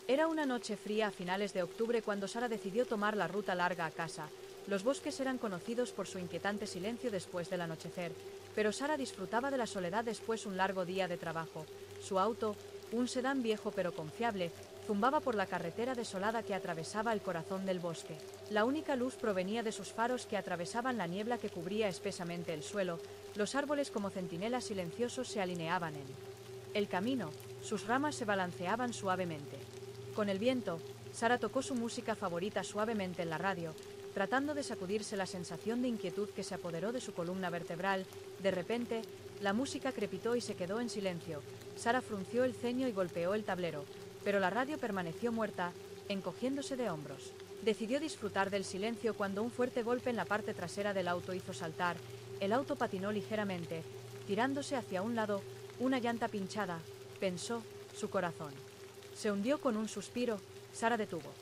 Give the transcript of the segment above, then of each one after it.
Era una noche fría a finales de octubre cuando Sara decidió tomar la ruta larga a casa. Los bosques eran conocidos por su inquietante silencio después del anochecer, pero Sara disfrutaba de la soledad después de un largo día de trabajo. Su auto, un sedán viejo pero confiable, zumbaba por la carretera desolada que atravesaba el corazón del bosque. La única luz provenía de sus faros que atravesaban la niebla que cubría espesamente el suelo. Los árboles como centinelas silenciosos se alineaban en el camino, sus ramas se balanceaban suavemente. Con el viento, Sara tocó su música favorita suavemente en la radio, tratando de sacudirse la sensación de inquietud que se apoderó de su columna vertebral. De repente, la música crepitó y se quedó en silencio. Sara frunció el ceño y golpeó el tablero, pero la radio permaneció muerta, encogiéndose de hombros. Decidió disfrutar del silencio cuando un fuerte golpe en la parte trasera del auto hizo saltar. El auto patinó ligeramente, tirándose hacia un lado. Una llanta pinchada, pensó, su corazón se hundió con un suspiro. Sara detuvo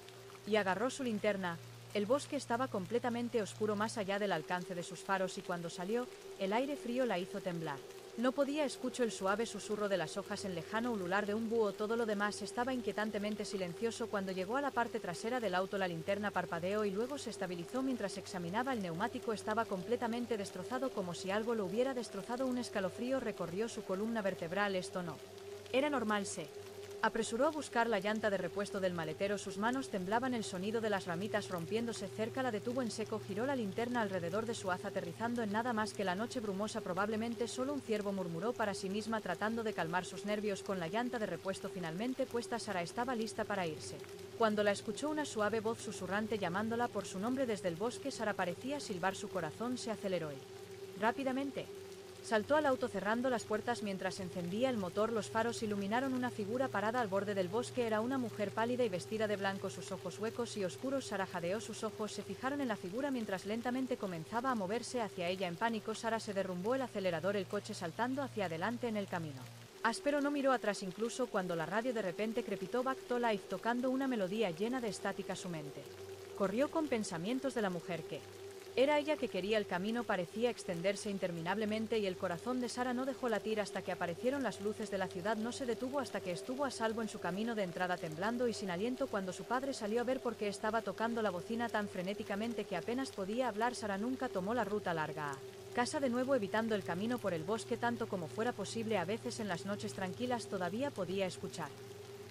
y agarró su linterna. El bosque estaba completamente oscuro más allá del alcance de sus faros y cuando salió, el aire frío la hizo temblar. No podía escuchar el suave susurro de las hojas, el lejano ulular de un búho. Todo lo demás estaba inquietantemente silencioso. Cuando llegó a la parte trasera del auto, la linterna parpadeó y luego se estabilizó mientras examinaba el neumático. Estaba completamente destrozado, como si algo lo hubiera destrozado. Un escalofrío recorrió su columna vertebral. Esto no era normal. Se apresuró a buscar la llanta de repuesto del maletero. Sus manos temblaban. El sonido de las ramitas rompiéndose cerca la detuvo en seco. Giró la linterna alrededor de su haz, aterrizando en nada más que la noche brumosa. Probablemente solo un ciervo, murmuró para sí misma, tratando de calmar sus nervios. Con la llanta de repuesto finalmente puesta, Sara estaba lista para irse, cuando la escuchó una suave voz susurrante llamándola por su nombre desde el bosque. Sara parecía silbar. Su corazón se aceleró y rápidamente saltó al auto, cerrando las puertas mientras encendía el motor. Los faros iluminaron una figura parada al borde del bosque. Era una mujer pálida y vestida de blanco, sus ojos huecos y oscuros. Sara jadeó. Sus ojos se fijaron en la figura mientras lentamente comenzaba a moverse hacia ella. En pánico, Sara se derrumbó el acelerador, el coche saltando hacia adelante en el camino áspero. No miró atrás incluso cuando la radio de repente crepitó. Back to Life, tocando una melodía llena de estática. Su mente corrió con pensamientos de la mujer que era ella, que quería. El camino parecía extenderse interminablemente y el corazón de Sara no dejó latir hasta que aparecieron las luces de la ciudad. No se detuvo hasta que estuvo a salvo en su camino de entrada, temblando y sin aliento cuando su padre salió a ver por qué estaba tocando la bocina tan frenéticamente que apenas podía hablar. Sara nunca tomó la ruta larga a casa de nuevo, evitando el camino por el bosque tanto como fuera posible. A veces en las noches tranquilas todavía podía escuchar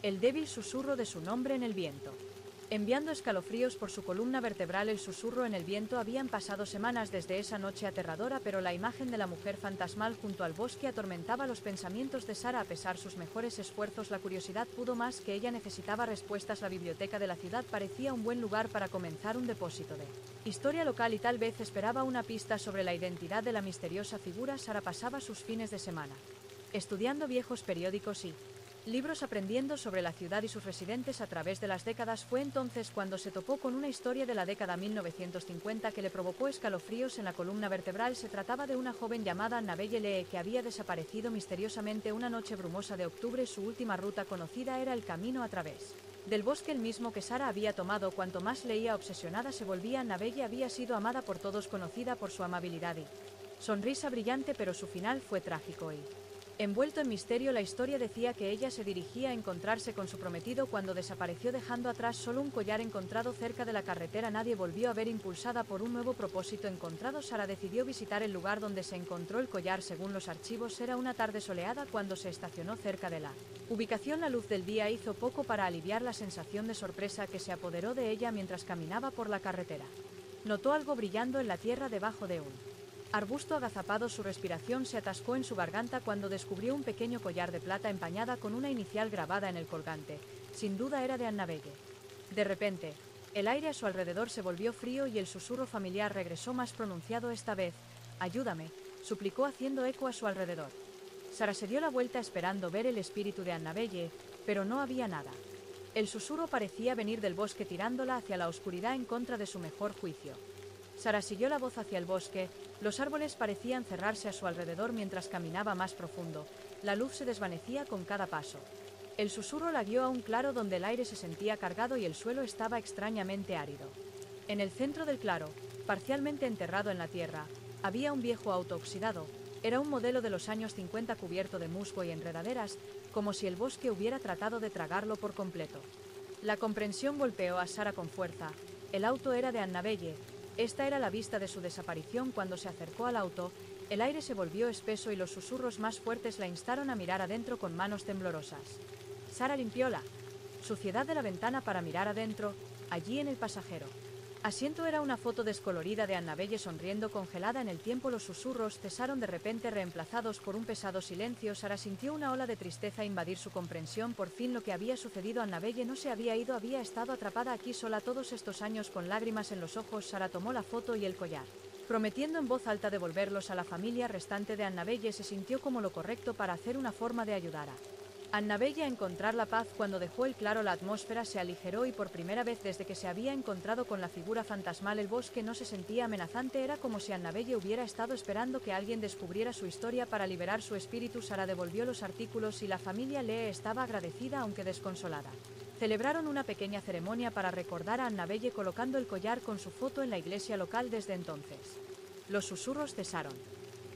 el débil susurro de su nombre en el viento, enviando escalofríos por su columna vertebral. El susurro en el viento. Habían pasado semanas desde esa noche aterradora, pero la imagen de la mujer fantasmal junto al bosque atormentaba los pensamientos de Sara. A pesar de sus mejores esfuerzos, la curiosidad pudo más que ella. Necesitaba respuestas. La biblioteca de la ciudad parecía un buen lugar para comenzar un depósito de historia local y tal vez esperaba una pista sobre la identidad de la misteriosa figura. Sara pasaba sus fines de semana estudiando viejos periódicos y libros, aprendiendo sobre la ciudad y sus residentes a través de las décadas. Fue entonces cuando se topó con una historia de la década 1950 que le provocó escalofríos en la columna vertebral. Se trataba de una joven llamada Annabelle Lee que había desaparecido misteriosamente una noche brumosa de octubre. Su última ruta conocida era el camino a través del bosque, el mismo que Sara había tomado. Cuanto más leía, obsesionada se volvía. Annabelle había sido amada por todos, conocida por su amabilidad y sonrisa brillante, pero su final fue trágico y envuelto en misterio. La historia decía que ella se dirigía a encontrarse con su prometido cuando desapareció, dejando atrás solo un collar encontrado cerca de la carretera. Nadie volvió a ver. Impulsada por un nuevo propósito encontrado, Sara decidió visitar el lugar donde se encontró el collar. Según los archivos, era una tarde soleada cuando se estacionó cerca de la ubicación. La luz del día hizo poco para aliviar la sensación de sorpresa que se apoderó de ella mientras caminaba por la carretera. Notó algo brillando en la tierra debajo de un arbusto agazapado. Su respiración se atascó en su garganta cuando descubrió un pequeño collar de plata empañada con una inicial grabada en el colgante. Sin duda era de Annabelle. De repente, el aire a su alrededor se volvió frío y el susurro familiar regresó más pronunciado esta vez. «Ayúdame», suplicó haciendo eco a su alrededor. Sara se dio la vuelta esperando ver el espíritu de Annabelle, pero no había nada. El susurro parecía venir del bosque, tirándola hacia la oscuridad en contra de su mejor juicio. Sara siguió la voz hacia el bosque. Los árboles parecían cerrarse a su alrededor mientras caminaba más profundo. La luz se desvanecía con cada paso. El susurro la guió a un claro donde el aire se sentía cargado y el suelo estaba extrañamente árido. En el centro del claro, parcialmente enterrado en la tierra, había un viejo auto oxidado. Era un modelo de los años 50 cubierto de musgo y enredaderas, como si el bosque hubiera tratado de tragarlo por completo. La comprensión golpeó a Sara con fuerza. El auto era de Annabelle. Esta era la vista de su desaparición cuando se acercó al auto. El aire se volvió espeso y los susurros más fuertes la instaron a mirar adentro con manos temblorosas. Sara limpió la suciedad de la ventana para mirar adentro, allí en el pasajero. Asiento era una foto descolorida de Annabelle sonriendo congelada en el tiempo. Los susurros cesaron de repente reemplazados por un pesado silencio. Sara sintió una ola de tristeza invadir su comprensión. Por fin lo que había sucedido. Annabelle no se había ido, había estado atrapada aquí sola todos estos años con lágrimas en los ojos. Sara tomó la foto y el collar, prometiendo en voz alta devolverlos a la familia restante de Annabelle. Se sintió como lo correcto para hacer una forma de ayudar a Annabelle a encontrar la paz. Cuando dejó el claro, la atmósfera se aligeró y por primera vez desde que se había encontrado con la figura fantasmal el bosque no se sentía amenazante. Era como si Annabelle hubiera estado esperando que alguien descubriera su historia para liberar su espíritu. Sara devolvió los artículos y la familia Lee estaba agradecida aunque desconsolada. Celebraron una pequeña ceremonia para recordar a Annabelle colocando el collar con su foto en la iglesia local. Desde entonces, los susurros cesaron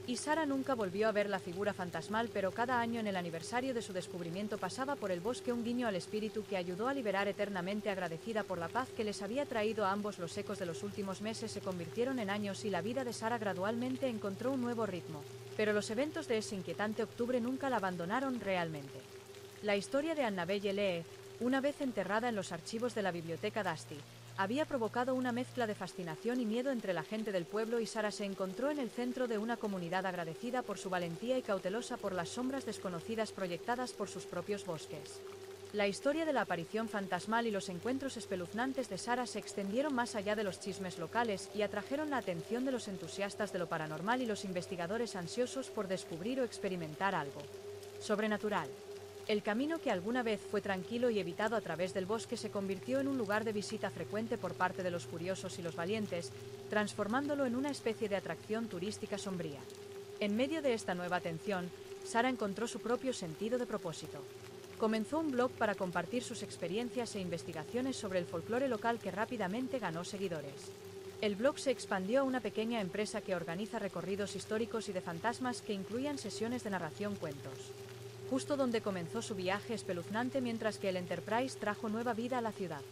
y Sara nunca volvió a ver la figura fantasmal, pero cada año en el aniversario de su descubrimiento pasaba por el bosque un guiño al espíritu que ayudó a liberar eternamente. Agradecida por la paz que les había traído a ambos, los ecos de los últimos meses se convirtieron en años y la vida de Sara gradualmente encontró un nuevo ritmo. Pero los eventos de ese inquietante octubre nunca la abandonaron realmente. La historia de Annabelle Lee, una vez enterrada en los archivos de la biblioteca Dusty, había provocado una mezcla de fascinación y miedo entre la gente del pueblo y Sara se encontró en el centro de una comunidad agradecida por su valentía y cautelosa por las sombras desconocidas proyectadas por sus propios bosques. La historia de la aparición fantasmal y los encuentros espeluznantes de Sara se extendieron más allá de los chismes locales y atrajeron la atención de los entusiastas de lo paranormal y los investigadores ansiosos por descubrir o experimentar algo sobrenatural. El camino que alguna vez fue tranquilo y evitado a través del bosque se convirtió en un lugar de visita frecuente por parte de los curiosos y los valientes, transformándolo en una especie de atracción turística sombría. En medio de esta nueva atención, Sara encontró su propio sentido de propósito. Comenzó un blog para compartir sus experiencias e investigaciones sobre el folclore local que rápidamente ganó seguidores. El blog se expandió a una pequeña empresa que organiza recorridos históricos y de fantasmas que incluían sesiones de narración cuentos. Justo donde comenzó su viaje espeluznante mientras que el Enterprise trajo nueva vida a la ciudad.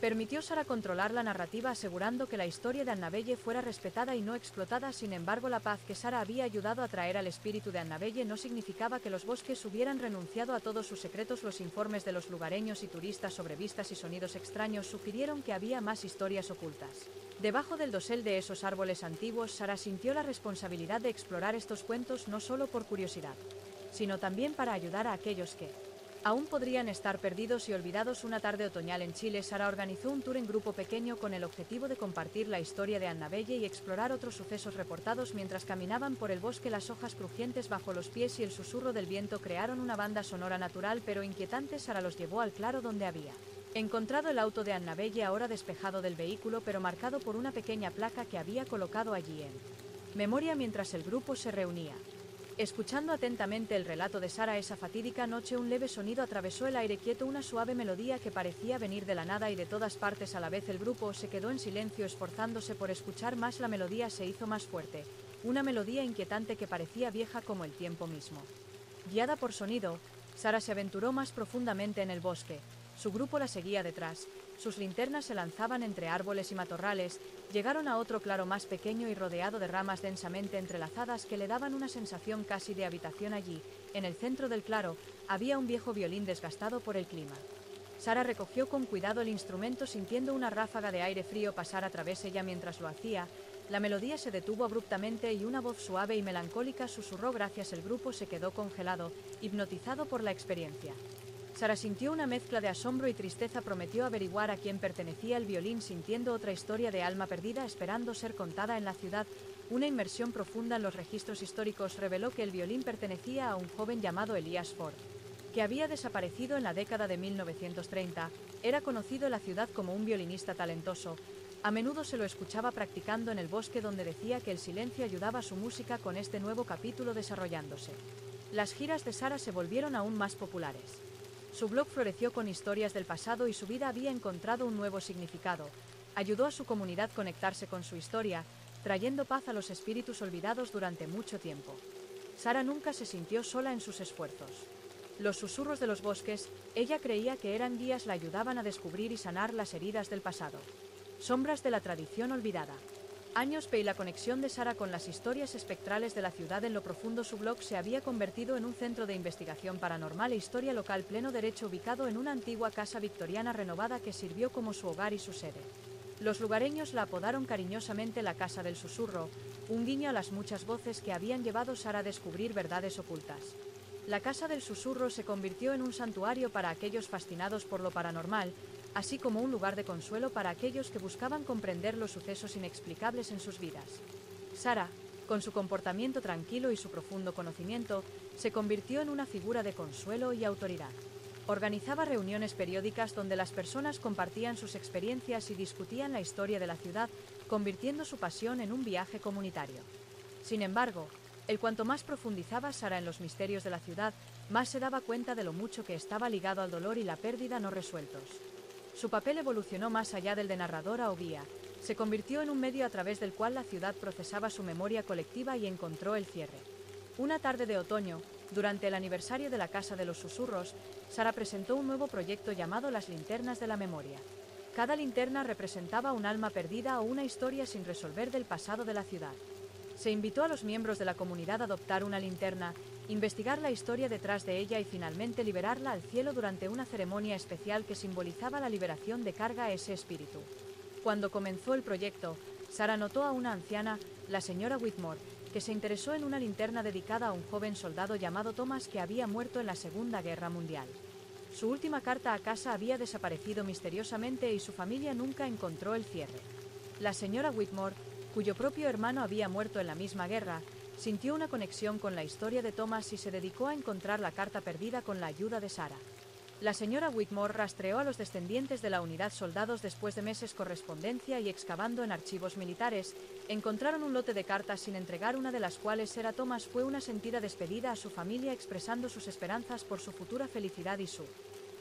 Permitió a Sara controlar la narrativa asegurando que la historia de Annabelle fuera respetada y no explotada. Sin embargo, la paz que Sara había ayudado a traer al espíritu de Annabelle no significaba que los bosques hubieran renunciado a todos sus secretos. Los informes de los lugareños y turistas sobre vistas y sonidos extraños sugirieron que había más historias ocultas. Debajo del dosel de esos árboles antiguos, Sara sintió la responsabilidad de explorar estos cuentos no solo por curiosidad, sino también para ayudar a aquellos que aún podrían estar perdidos y olvidados. Una tarde otoñal en Chile, Sara organizó un tour en grupo pequeño con el objetivo de compartir la historia de Annabelle y explorar otros sucesos reportados. Mientras caminaban por el bosque, las hojas crujientes bajo los pies y el susurro del viento crearon una banda sonora natural pero inquietante. Sara los llevó al claro donde había encontrado el auto de Annabelle, ahora despejado del vehículo pero marcado por una pequeña placa que había colocado allí en memoria. Mientras el grupo se reunía, escuchando atentamente el relato de Sara, esa fatídica noche un leve sonido atravesó el aire quieto, una suave melodía que parecía venir de la nada y de todas partes a la vez. El grupo se quedó en silencio esforzándose por escuchar más. La melodía se hizo más fuerte, una melodía inquietante que parecía vieja como el tiempo mismo. Guiada por sonido, Sara se aventuró más profundamente en el bosque. Su grupo la seguía detrás. Sus linternas se lanzaban entre árboles y matorrales. Llegaron a otro claro más pequeño y rodeado de ramas densamente entrelazadas que le daban una sensación casi de habitación. Allí, en el centro del claro, había un viejo violín desgastado por el clima. Sara recogió con cuidado el instrumento sintiendo una ráfaga de aire frío pasar a través ella. Mientras lo hacía, la melodía se detuvo abruptamente y una voz suave y melancólica susurró gracias. El grupo se quedó congelado, hipnotizado por la experiencia. Sara sintió una mezcla de asombro y tristeza. Prometió averiguar a quién pertenecía el violín, sintiendo otra historia de alma perdida esperando ser contada en la ciudad. Una inmersión profunda en los registros históricos reveló que el violín pertenecía a un joven llamado Elias Ford, que había desaparecido en la década de 1930. Era conocido en la ciudad como un violinista talentoso. A menudo se lo escuchaba practicando en el bosque, donde decía que el silencio ayudaba a su música. Con este nuevo capítulo desarrollándose, las giras de Sara se volvieron aún más populares. Su blog floreció con historias del pasado y su vida había encontrado un nuevo significado. Ayudó a su comunidad a conectarse con su historia, trayendo paz a los espíritus olvidados durante mucho tiempo. Sara nunca se sintió sola en sus esfuerzos. Los susurros de los bosques, ella creía que eran guías, la ayudaban a descubrir y sanar las heridas del pasado. Sombras de la tradición olvidada. Años y la conexión de Sarah con las historias espectrales de la ciudad. En lo profundo su blog se había convertido en un centro de investigación paranormal e historia local pleno derecho, ubicado en una antigua casa victoriana renovada que sirvió como su hogar y su sede. Los lugareños la apodaron cariñosamente la Casa del Susurro, un guiño a las muchas voces que habían llevado a Sarah a descubrir verdades ocultas. La Casa del Susurro se convirtió en un santuario para aquellos fascinados por lo paranormal, así como un lugar de consuelo para aquellos que buscaban comprender los sucesos inexplicables en sus vidas. Sarah, con su comportamiento tranquilo y su profundo conocimiento, se convirtió en una figura de consuelo y autoridad. Organizaba reuniones periódicas donde las personas compartían sus experiencias y discutían la historia de la ciudad, convirtiendo su pasión en un viaje comunitario. Sin embargo, cuanto más profundizaba Sarah en los misterios de la ciudad, más se daba cuenta de lo mucho que estaba ligado al dolor y la pérdida no resueltos. Su papel evolucionó más allá del de narradora o guía, se convirtió en un medio a través del cual la ciudad procesaba su memoria colectiva y encontró el cierre. Una tarde de otoño, durante el aniversario de la Casa de los Susurros, Sarah presentó un nuevo proyecto llamado Las Linternas de la Memoria. Cada linterna representaba un alma perdida o una historia sin resolver del pasado de la ciudad. Se invitó a los miembros de la comunidad a adoptar una linterna, investigar la historia detrás de ella y finalmente liberarla al cielo durante una ceremonia especial que simbolizaba la liberación de carga a ese espíritu. Cuando comenzó el proyecto, Sarah notó a una anciana, la señora Whitmore, que se interesó en una linterna dedicada a un joven soldado llamado Thomas que había muerto en la Segunda Guerra Mundial. Su última carta a casa había desaparecido misteriosamente y su familia nunca encontró el cierre. La señora Whitmore, cuyo propio hermano había muerto en la misma guerra, sintió una conexión con la historia de Thomas y se dedicó a encontrar la carta perdida con la ayuda de Sarah. La señora Whitmore rastreó a los descendientes de la unidad soldados después de meses correspondencia y excavando en archivos militares, encontraron un lote de cartas sin entregar, una de las cuales era Thomas. Fue una sentida despedida a su familia expresando sus esperanzas por su futura felicidad y su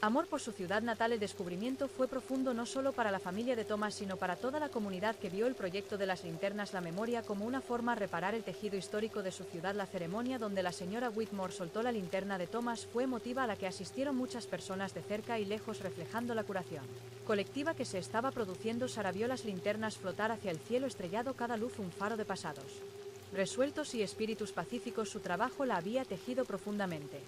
amor por su ciudad natal. El descubrimiento fue profundo no solo para la familia de Thomas sino para toda la comunidad que vio el proyecto de las linternas la memoria como una forma de reparar el tejido histórico de su ciudad. La ceremonia donde la señora Whitmore soltó la linterna de Thomas fue emotiva, a la que asistieron muchas personas de cerca y lejos, reflejando la curación colectiva que se estaba produciendo. Sarah vio las linternas flotar hacia el cielo estrellado, cada luz un faro de pasados resueltos y espíritus pacíficos. Su trabajo la había tejido profundamente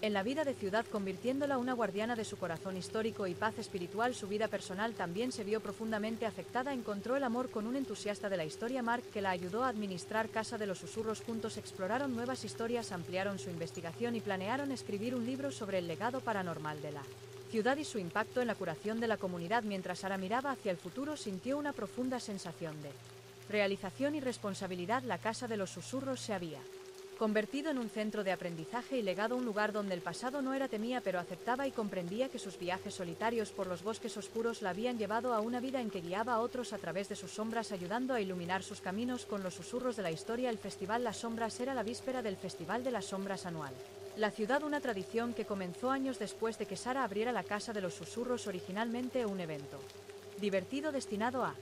en la vida de ciudad, convirtiéndola una guardiana de su corazón histórico y paz espiritual. Su vida personal también se vio profundamente afectada. Encontró el amor con un entusiasta de la historia, Mark, que la ayudó a administrar Casa de los Susurros. Juntos exploraron nuevas historias, ampliaron su investigación y planearon escribir un libro sobre el legado paranormal de la ciudad y su impacto en la curación de la comunidad. Mientras Sarah miraba hacia el futuro, sintió una profunda sensación de realización y responsabilidad. La Casa de los Susurros se había convertido en un centro de aprendizaje y legado, un lugar donde el pasado no era temía pero aceptaba y comprendía que sus viajes solitarios por los bosques oscuros la habían llevado a una vida en que guiaba a otros a través de sus sombras, ayudando a iluminar sus caminos con los susurros de la historia. El Festival Las Sombras era la víspera del Festival de las Sombras anual. La ciudad, una tradición que comenzó años después de que Sarah abriera la Casa de los Susurros, originalmente un evento divertido destinado a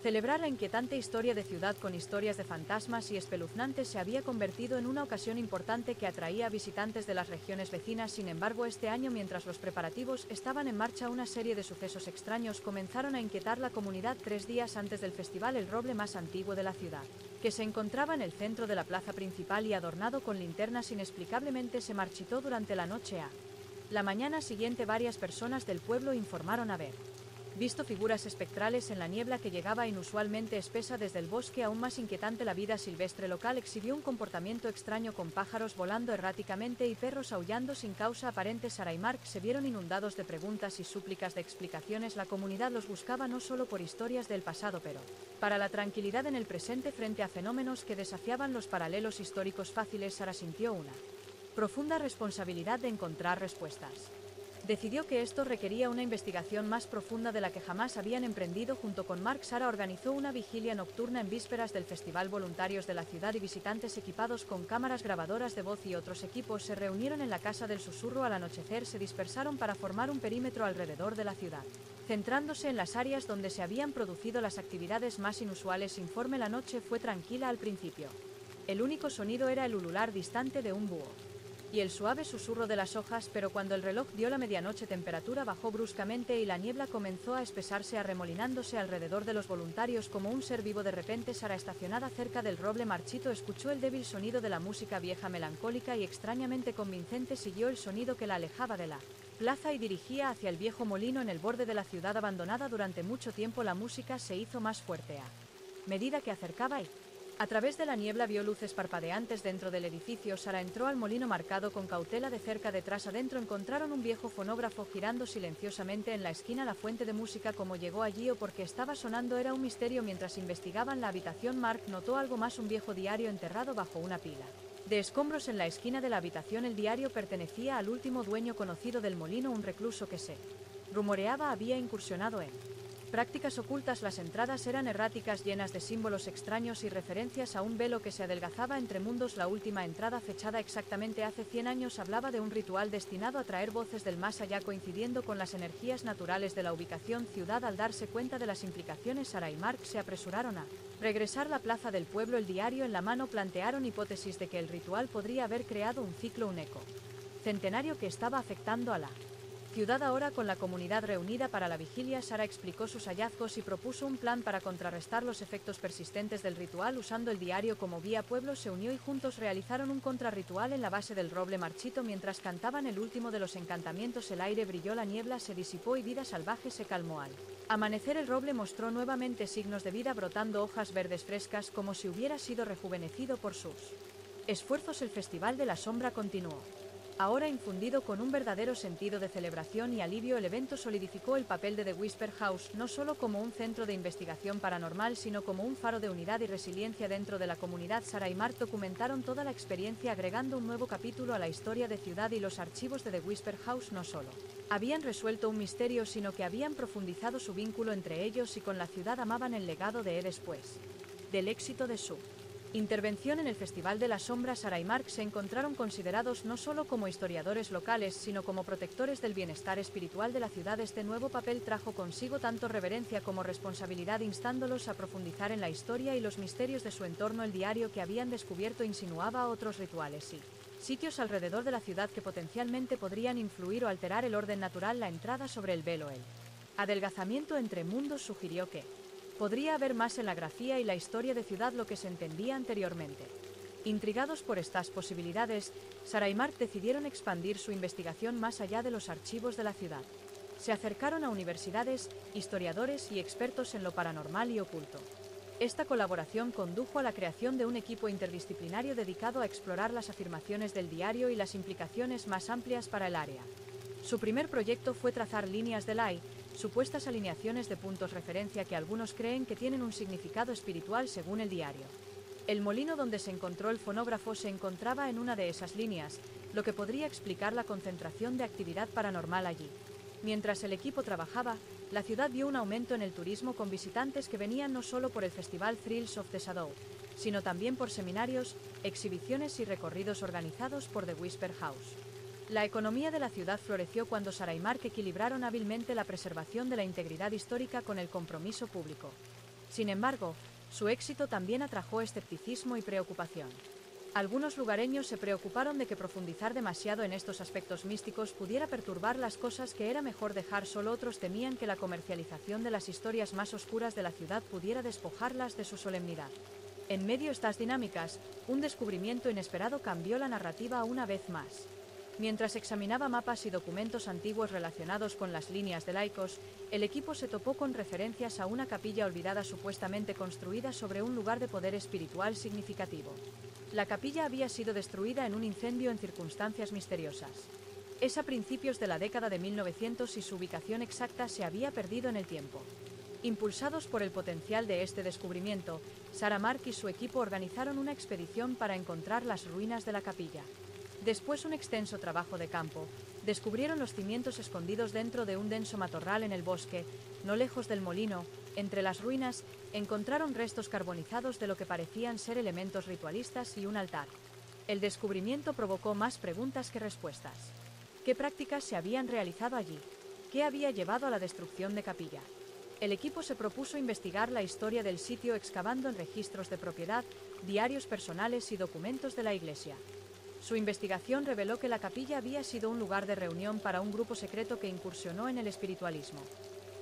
celebrar la inquietante historia de ciudad con historias de fantasmas y espeluznantes, se había convertido en una ocasión importante que atraía a visitantes de las regiones vecinas. Sin embargo, este año, mientras los preparativos estaban en marcha, una serie de sucesos extraños comenzaron a inquietar la comunidad. 3 días antes del festival, el roble más antiguo de la ciudad, que se encontraba en el centro de la plaza principal y adornado con linternas, inexplicablemente se marchitó durante la noche. A la mañana siguiente, varias personas del pueblo informaron haber visto figuras espectrales en la niebla que llegaba inusualmente espesa desde el bosque. Aún más inquietante, la vida silvestre local exhibió un comportamiento extraño, con pájaros volando erráticamente y perros aullando sin causa aparente. Sarah y Mark se vieron inundados de preguntas y súplicas de explicaciones. La comunidad los buscaba no solo por historias del pasado, pero para la tranquilidad en el presente frente a fenómenos que desafiaban los paralelos históricos fáciles. Sarah sintió una profunda responsabilidad de encontrar respuestas. Decidió que esto requería una investigación más profunda de la que jamás habían emprendido. Junto con Mark, Sarah organizó una vigilia nocturna en vísperas del festival. Voluntarios de la ciudad y visitantes equipados con cámaras grabadoras de voz y otros equipos se reunieron en la Casa del Susurro. Al anochecer se dispersaron para formar un perímetro alrededor de la ciudad, centrándose en las áreas donde se habían producido las actividades más inusuales. Informe: la noche fue tranquila al principio. El único sonido era el ulular distante de un búho. y el suave susurro de las hojas, pero cuando el reloj dio la medianoche temperatura bajó bruscamente y la niebla comenzó a espesarse arremolinándose alrededor de los voluntarios como un ser vivo. De repente Sara, estacionada cerca del roble marchito, escuchó el débil sonido de la música vieja melancólica y extrañamente convincente. Siguió el sonido que la alejaba de la plaza y dirigía hacia el viejo molino en el borde de la ciudad abandonada. Durante mucho tiempo la música se hizo más fuerte a medida que acercaba y a través de la niebla vio luces parpadeantes dentro del edificio. Sara entró al molino marcado con cautela de cerca. Detrás adentro encontraron un viejo fonógrafo girando silenciosamente en la esquina. La fuente de música, cómo llegó allí o por qué estaba sonando, era un misterio. Mientras investigaban la habitación, Mark notó algo más: un viejo diario enterrado bajo una pila de escombros en la esquina de la habitación. El diario pertenecía al último dueño conocido del molino, un recluso que se rumoreaba había incursionado en prácticas ocultas. Las entradas eran erráticas, llenas de símbolos extraños y referencias a un velo que se adelgazaba entre mundos. La última entrada, fechada exactamente hace 100 años, hablaba de un ritual destinado a traer voces del más allá, coincidiendo con las energías naturales de la ubicación ciudad. Al darse cuenta de las implicaciones, Sara y Mark se apresuraron a regresar a la plaza del pueblo. El diario en la mano, plantearon hipótesis de que el ritual podría haber creado un ciclo, un eco centenario que estaba afectando a la ciudad. Ahora, con la comunidad reunida para la vigilia, Sara explicó sus hallazgos y propuso un plan para contrarrestar los efectos persistentes del ritual. Usando el diario como guía, pueblo se unió y juntos realizaron un contrarritual en la base del roble marchito. Mientras cantaban el último de los encantamientos, el aire brilló, la niebla se disipó y vida salvaje se calmó. Al amanecer, el roble mostró nuevamente signos de vida, brotando hojas verdes frescas como si hubiera sido rejuvenecido por sus esfuerzos. El Festival de la Sombra continuó, ahora infundido con un verdadero sentido de celebración y alivio. El evento solidificó el papel de The Whisper House, no solo como un centro de investigación paranormal, sino como un faro de unidad y resiliencia dentro de la comunidad. Sara y Mark documentaron toda la experiencia, agregando un nuevo capítulo a la historia de ciudad, y los archivos de The Whisper House no solo habían resuelto un misterio, sino que habían profundizado su vínculo entre ellos y con la ciudad. Amaban el legado de después del éxito de su intervención en el Festival de la Sombra. Sara y Mark se encontraron considerados no solo como historiadores locales, sino como protectores del bienestar espiritual de la ciudad. Este nuevo papel trajo consigo tanto reverencia como responsabilidad, instándolos a profundizar en la historia y los misterios de su entorno. El diario que habían descubierto insinuaba otros rituales y sitios alrededor de la ciudad que potencialmente podrían influir o alterar el orden natural. La entrada sobre el velo, el adelgazamiento entre mundos, sugirió que podría haber más en la grafía y la historia de ciudad lo que se entendía anteriormente. Intrigados por estas posibilidades, Sara y Mark decidieron expandir su investigación más allá de los archivos de la ciudad. Se acercaron a universidades, historiadores y expertos en lo paranormal y oculto. Esta colaboración condujo a la creación de un equipo interdisciplinario dedicado a explorar las afirmaciones del diario y las implicaciones más amplias para el área. Su primer proyecto fue trazar líneas de Lai, supuestas alineaciones de puntos referencia que algunos creen que tienen un significado espiritual según el diario. El molino donde se encontró el fonógrafo se encontraba en una de esas líneas, lo que podría explicar la concentración de actividad paranormal allí. Mientras el equipo trabajaba, la ciudad vio un aumento en el turismo, con visitantes que venían no solo por el festival Thrills of the Shadow, sino también por seminarios, exhibiciones y recorridos organizados por The Whisper House. La economía de la ciudad floreció cuando Sara y Mark equilibraron hábilmente la preservación de la integridad histórica con el compromiso público. Sin embargo, su éxito también atrajo escepticismo y preocupación. Algunos lugareños se preocuparon de que profundizar demasiado en estos aspectos místicos pudiera perturbar las cosas que era mejor dejar solo. Otros temían que la comercialización de las historias más oscuras de la ciudad pudiera despojarlas de su solemnidad. En medio de estas dinámicas, un descubrimiento inesperado cambió la narrativa una vez más. Mientras examinaba mapas y documentos antiguos relacionados con las líneas de laicos, el equipo se topó con referencias a una capilla olvidada supuestamente construida sobre un lugar de poder espiritual significativo. La capilla había sido destruida en un incendio en circunstancias misteriosas. Es a principios de la década de 1900 y su ubicación exacta se había perdido en el tiempo. Impulsados por el potencial de este descubrimiento, Sara, Mark y su equipo organizaron una expedición para encontrar las ruinas de la capilla. Después de un extenso trabajo de campo, descubrieron los cimientos escondidos dentro de un denso matorral en el bosque, no lejos del molino. Entre las ruinas, encontraron restos carbonizados de lo que parecían ser elementos ritualistas y un altar. El descubrimiento provocó más preguntas que respuestas. ¿Qué prácticas se habían realizado allí? ¿Qué había llevado a la destrucción de capilla? El equipo se propuso investigar la historia del sitio, excavando en registros de propiedad, diarios personales y documentos de la iglesia. Su investigación reveló que la capilla había sido un lugar de reunión para un grupo secreto que incursionó en el espiritualismo.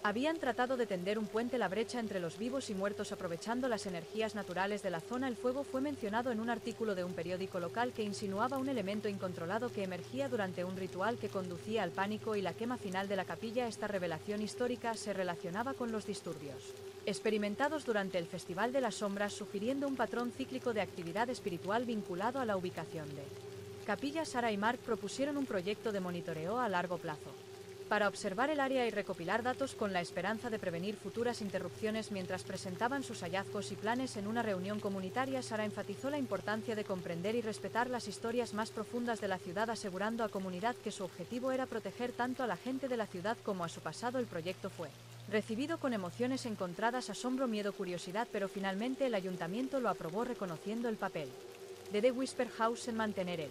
Habían tratado de tender un puente, la brecha entre los vivos y muertos, aprovechando las energías naturales de la zona. El fuego fue mencionado en un artículo de un periódico local que insinuaba un elemento incontrolado que emergía durante un ritual que conducía al pánico y la quema final de la capilla. Esta revelación histórica se relacionaba con los disturbios experimentados durante el Festival de las Sombras, sugiriendo un patrón cíclico de actividad espiritual vinculado a la ubicación de capilla. Sarah y Mark propusieron un proyecto de monitoreo a largo plazo para observar el área y recopilar datos con la esperanza de prevenir futuras interrupciones. Mientras presentaban sus hallazgos y planes en una reunión comunitaria, Sarah enfatizó la importancia de comprender y respetar las historias más profundas de la ciudad, asegurando a la comunidad que su objetivo era proteger tanto a la gente de la ciudad como a su pasado. El proyecto fue recibido con emociones encontradas, asombro, miedo, curiosidad, pero finalmente el ayuntamiento lo aprobó, reconociendo el papel de The Whisper House en mantener el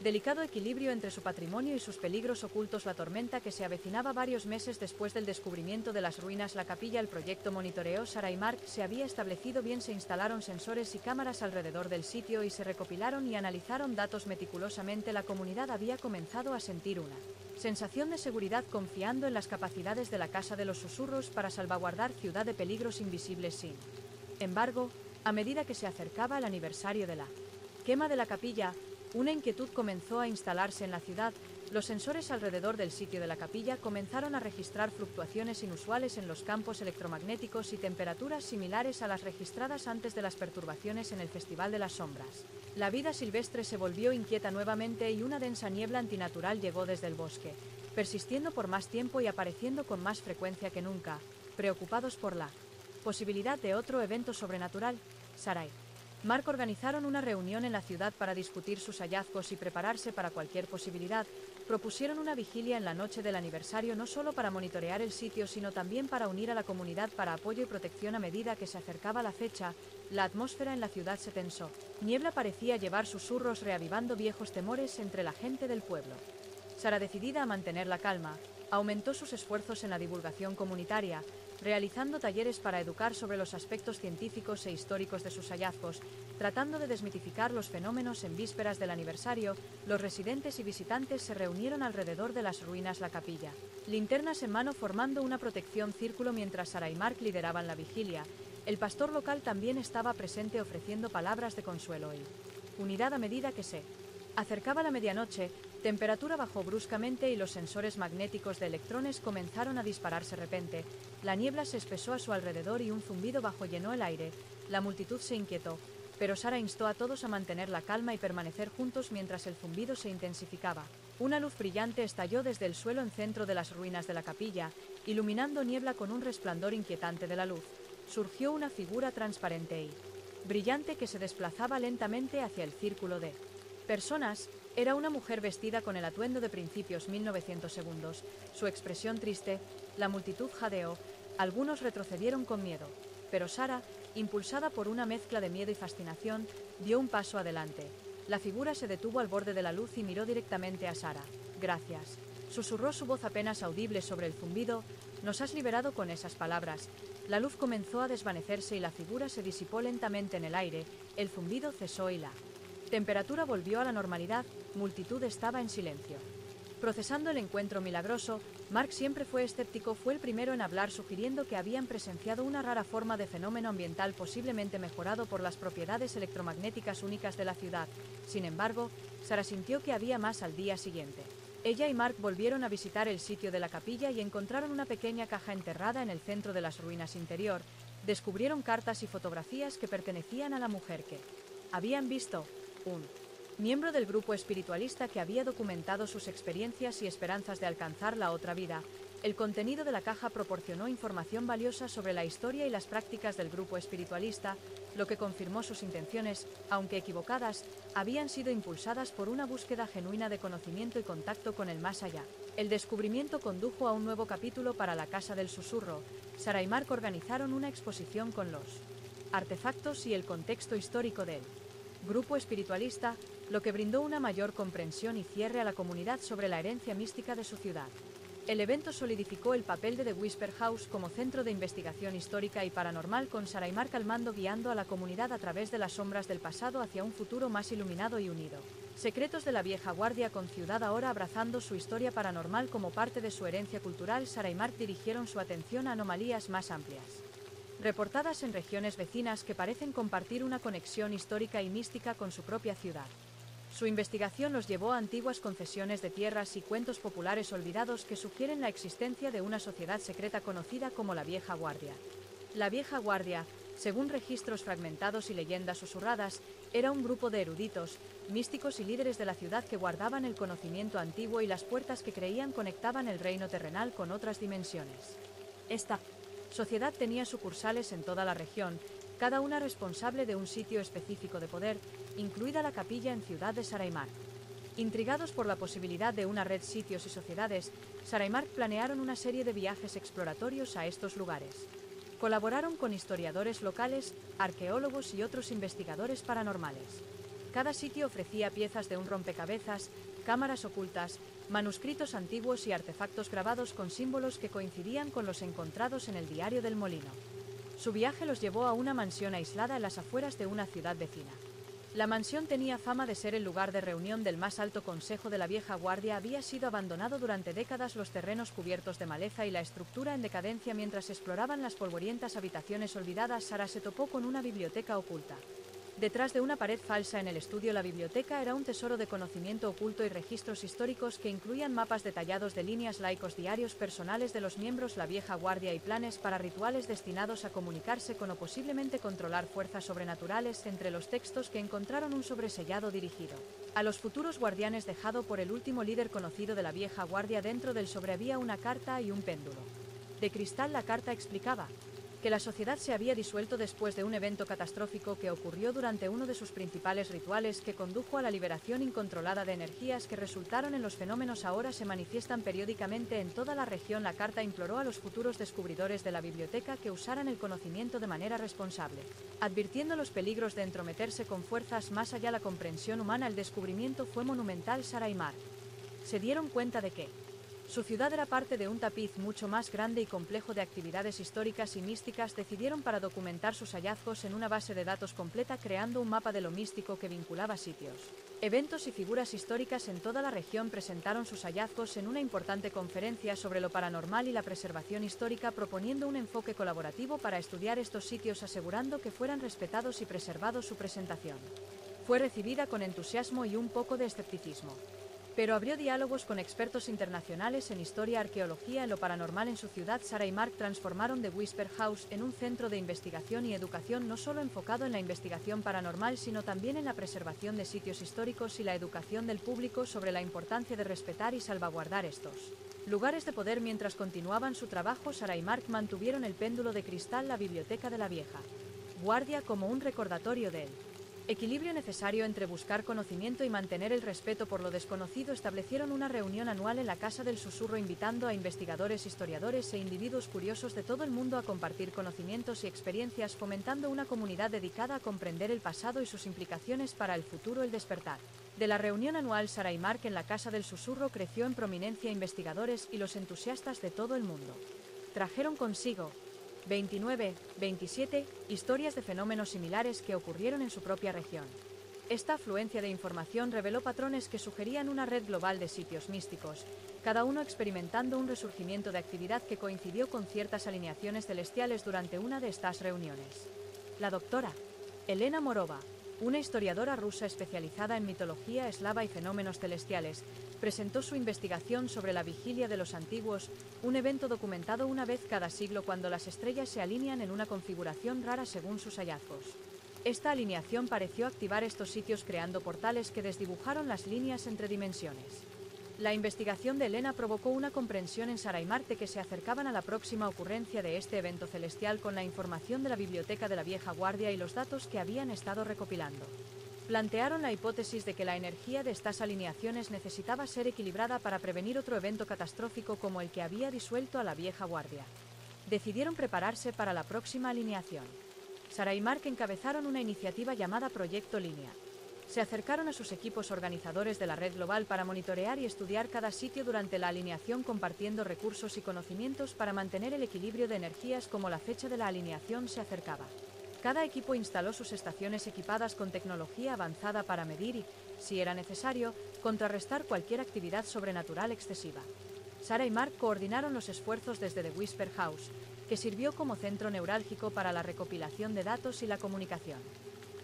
delicado equilibrio entre su patrimonio y sus peligros ocultos. La tormenta que se avecinaba varios meses después del descubrimiento de las ruinas la capilla. El proyecto monitoreó. Sarah y Mark se había establecido bien. Se instalaron sensores y cámaras alrededor del sitio y se recopilaron y analizaron datos meticulosamente. La comunidad había comenzado a sentir una sensación de seguridad, confiando en las capacidades de la Casa de los Susurros para salvaguardar ciudad de peligros invisibles. Sin embargo, a medida que se acercaba el aniversario de la quema de la capilla, una inquietud comenzó a instalarse en la ciudad. Los sensores alrededor del sitio de la capilla comenzaron a registrar fluctuaciones inusuales en los campos electromagnéticos y temperaturas similares a las registradas antes de las perturbaciones en el Festival de las Sombras. La vida silvestre se volvió inquieta nuevamente y una densa niebla antinatural llegó desde el bosque, persistiendo por más tiempo y apareciendo con más frecuencia que nunca. Preocupados por la posibilidad de otro evento sobrenatural, Sarah y Mark organizaron una reunión en la ciudad para discutir sus hallazgos y prepararse para cualquier posibilidad. Propusieron una vigilia en la noche del aniversario, no solo para monitorear el sitio, sino también para unir a la comunidad para apoyo y protección. A medida que se acercaba la fecha, la atmósfera en la ciudad se tensó. Niebla parecía llevar susurros, reavivando viejos temores entre la gente del pueblo. Sarah, decidida a mantener la calma, aumentó sus esfuerzos en la divulgación comunitaria, realizando talleres para educar sobre los aspectos científicos e históricos de sus hallazgos, tratando de desmitificar los fenómenos. En vísperas del aniversario, los residentes y visitantes se reunieron alrededor de las ruinas la capilla, linternas en mano, formando una protección círculo mientras Sarah y Mark lideraban la vigilia. El pastor local también estaba presente, ofreciendo palabras de consuelo y unidad. A medida que se acercaba la medianoche, temperatura bajó bruscamente y los sensores magnéticos de electrones comenzaron a dispararse. De repente, la niebla se espesó a su alrededor y un zumbido bajo llenó el aire. La multitud se inquietó, pero Sarah instó a todos a mantener la calma y permanecer juntos mientras el zumbido se intensificaba. Una luz brillante estalló desde el suelo en centro de las ruinas de la capilla, iluminando niebla con un resplandor inquietante de la luz. Surgió una figura transparente y brillante que se desplazaba lentamente hacia el círculo de personas. Era una mujer vestida con el atuendo de principios 1900 segundos, su expresión triste. La multitud jadeó, algunos retrocedieron con miedo, pero Sarah, impulsada por una mezcla de miedo y fascinación, dio un paso adelante. La figura se detuvo al borde de la luz y miró directamente a Sarah. «Gracias», susurró su voz apenas audible sobre el zumbido. «Nos has liberado». Con esas palabras, la luz comenzó a desvanecerse y la figura se disipó lentamente en el aire. El zumbido cesó y la temperatura volvió a la normalidad. Multitud estaba en silencio, procesando el encuentro milagroso. Mark siempre fue escéptico, fue el primero en hablar, sugiriendo que habían presenciado una rara forma de fenómeno ambiental, posiblemente mejorado por las propiedades electromagnéticas únicas de la ciudad. Sin embargo, Sarah sintió que había más. Al día siguiente, ella y Mark volvieron a visitar el sitio de la capilla y encontraron una pequeña caja enterrada en el centro de las ruinas interior. Descubrieron cartas y fotografías que pertenecían a la mujer que habían visto, un miembro del grupo espiritualista que había documentado sus experiencias y esperanzas de alcanzar la otra vida. El contenido de la caja proporcionó información valiosa sobre la historia y las prácticas del grupo espiritualista, lo que confirmó sus intenciones, aunque equivocadas, habían sido impulsadas por una búsqueda genuina de conocimiento y contacto con el más allá. El descubrimiento condujo a un nuevo capítulo para la Casa del Susurro. Sarah y Mark organizaron una exposición con los artefactos y el contexto histórico del grupo espiritualista, lo que brindó una mayor comprensión y cierre a la comunidad sobre la herencia mística de su ciudad. El evento solidificó el papel de The Whisper House como centro de investigación histórica y paranormal, con Sarah y Mark al mando, guiando a la comunidad a través de las sombras del pasado hacia un futuro más iluminado y unido. Secretos de la vieja guardia. Con Ciudad ahora abrazando su historia paranormal como parte de su herencia cultural, Sara y Mark dirigieron su atención a anomalías más amplias, reportadas en regiones vecinas que parecen compartir una conexión histórica y mística con su propia ciudad. Su investigación los llevó a antiguas concesiones de tierras y cuentos populares olvidados que sugieren la existencia de una sociedad secreta conocida como la Vieja Guardia. La Vieja Guardia, según registros fragmentados y leyendas susurradas, era un grupo de eruditos, místicos y líderes de la ciudad que guardaban el conocimiento antiguo y las puertas que creían conectaban el reino terrenal con otras dimensiones. Esta sociedad tenía sucursales en toda la región, cada una responsable de un sitio específico de poder, incluida la capilla en Ciudad de Sara y Mark. Intrigados por la posibilidad de una red de sitios y sociedades, Sara y Mark planearon una serie de viajes exploratorios a estos lugares. Colaboraron con historiadores locales, arqueólogos y otros investigadores paranormales. Cada sitio ofrecía piezas de un rompecabezas, cámaras ocultas, manuscritos antiguos y artefactos grabados con símbolos que coincidían con los encontrados en el diario del molino. Su viaje los llevó a una mansión aislada en las afueras de una ciudad vecina. La mansión tenía fama de ser el lugar de reunión del más alto consejo de la Vieja Guardia. Había sido abandonado durante décadas, los terrenos cubiertos de maleza y la estructura en decadencia. Mientras exploraban las polvorientas habitaciones olvidadas, Sara se topó con una biblioteca oculta. Detrás de una pared falsa en el estudio, la biblioteca era un tesoro de conocimiento oculto y registros históricos que incluían mapas detallados de líneas laicos, diarios personales de los miembros la Vieja Guardia y planes para rituales destinados a comunicarse con o posiblemente controlar fuerzas sobrenaturales. Entre los textos que encontraron, un sobresellado dirigido a los futuros guardianes dejado por el último líder conocido de la Vieja Guardia. Dentro del sobre había una carta y un péndulo de cristal. La carta explicaba que la sociedad se había disuelto después de un evento catastrófico que ocurrió durante uno de sus principales rituales, que condujo a la liberación incontrolada de energías que resultaron en los fenómenos ahora se manifiestan periódicamente en toda la región. La carta imploró a los futuros descubridores de la biblioteca que usaran el conocimiento de manera responsable, advirtiendo los peligros de entrometerse con fuerzas más allá de la comprensión humana. El descubrimiento fue monumental. Sara y Mark se dieron cuenta de que su ciudad era parte de un tapiz mucho más grande y complejo de actividades históricas y místicas. Decidieron para documentar sus hallazgos en una base de datos completa, creando un mapa de lo místico que vinculaba sitios, eventos y figuras históricas en toda la región. Presentaron sus hallazgos en una importante conferencia sobre lo paranormal y la preservación histórica, proponiendo un enfoque colaborativo para estudiar estos sitios, asegurando que fueran respetados y preservados. Su presentación fue recibida con entusiasmo y un poco de escepticismo, pero abrió diálogos con expertos internacionales en historia, arqueología y lo paranormal. En su ciudad, Sara y Mark transformaron The Whisper House en un centro de investigación y educación, no solo enfocado en la investigación paranormal, sino también en la preservación de sitios históricos y la educación del público sobre la importancia de respetar y salvaguardar estos lugares de poder. Mientras continuaban su trabajo, Sara y Mark mantuvieron el péndulo de cristal, la biblioteca de la Vieja Guardia, como un recordatorio del equilibrio necesario entre buscar conocimiento y mantener el respeto por lo desconocido. Establecieron una reunión anual en la Casa del Susurro, invitando a investigadores, historiadores e individuos curiosos de todo el mundo a compartir conocimientos y experiencias, fomentando una comunidad dedicada a comprender el pasado y sus implicaciones para el futuro. El despertar de la reunión anual Sara y Mark en la Casa del Susurro creció en prominencia. Investigadores y los entusiastas de todo el mundo trajeron consigo 27 historias de fenómenos similares que ocurrieron en su propia región. Esta afluencia de información reveló patrones que sugerían una red global de sitios místicos, cada uno experimentando un resurgimiento de actividad que coincidió con ciertas alineaciones celestiales. Durante una de estas reuniones, la doctora Elena Morova, una historiadora rusa especializada en mitología eslava y fenómenos celestiales, presentó su investigación sobre la vigilia de los antiguos, un evento documentado una vez cada siglo cuando las estrellas se alinean en una configuración rara según sus hallazgos. Esta alineación pareció activar estos sitios, creando portales que desdibujaron las líneas entre dimensiones. La investigación de Elena provocó una comprensión en Sara y Mark de que se acercaban a la próxima ocurrencia de este evento celestial. Con la información de la biblioteca de la Vieja Guardia y los datos que habían estado recopilando, plantearon la hipótesis de que la energía de estas alineaciones necesitaba ser equilibrada para prevenir otro evento catastrófico como el que había disuelto a la Vieja Guardia. Decidieron prepararse para la próxima alineación. Sara y Mark encabezaron una iniciativa llamada Proyecto Línea. Se acercaron a sus equipos organizadores de la red global para monitorear y estudiar cada sitio durante la alineación, compartiendo recursos y conocimientos para mantener el equilibrio de energías. Como la fecha de la alineación se acercaba, Cada equipo instaló sus estaciones equipadas con tecnología avanzada para medir y, si era necesario, contrarrestar cualquier actividad sobrenatural excesiva. Sarah y Mark coordinaron los esfuerzos desde The Whisper House, que sirvió como centro neurálgico para la recopilación de datos y la comunicación.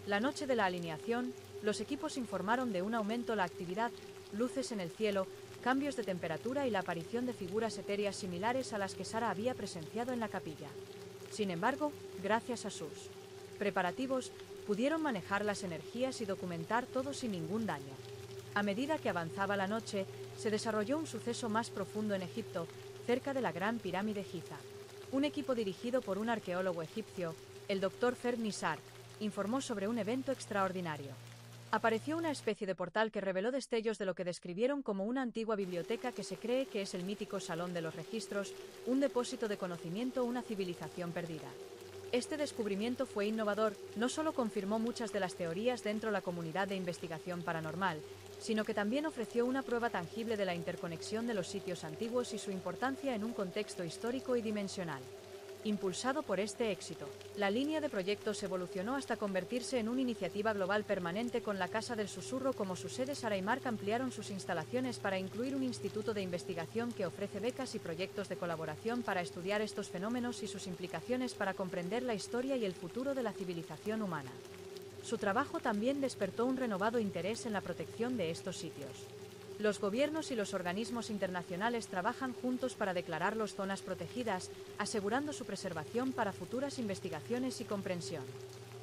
La noche de la alineación, los equipos informaron de un aumento en la actividad, luces en el cielo, cambios de temperatura y la aparición de figuras etéreas similares a las que Sarah había presenciado en la capilla. Sin embargo, gracias a sus preparativos, pudieron manejar las energías y documentar todo sin ningún daño. A medida que avanzaba la noche, se desarrolló un suceso más profundo en Egipto, cerca de la Gran Pirámide Giza. Un equipo dirigido por un arqueólogo egipcio, el Dr. Ferd Nisar, informó sobre un evento extraordinario. Apareció una especie de portal que reveló destellos de lo que describieron como una antigua biblioteca que se cree que es el mítico Salón de los Registros, un depósito de conocimiento, una civilización perdida. Este descubrimiento fue innovador, no solo confirmó muchas de las teorías dentro de la comunidad de investigación paranormal, sino que también ofreció una prueba tangible de la interconexión de los sitios antiguos y su importancia en un contexto histórico y dimensional. Impulsado por este éxito, la línea de proyectos evolucionó hasta convertirse en una iniciativa global permanente con la Casa del Susurro como su sede. Sarah y Mark ampliaron sus instalaciones para incluir un instituto de investigación que ofrece becas y proyectos de colaboración para estudiar estos fenómenos y sus implicaciones para comprender la historia y el futuro de la civilización humana. Su trabajo también despertó un renovado interés en la protección de estos sitios. Los gobiernos y los organismos internacionales trabajan juntos para declararlos zonas protegidas, asegurando su preservación para futuras investigaciones y comprensión.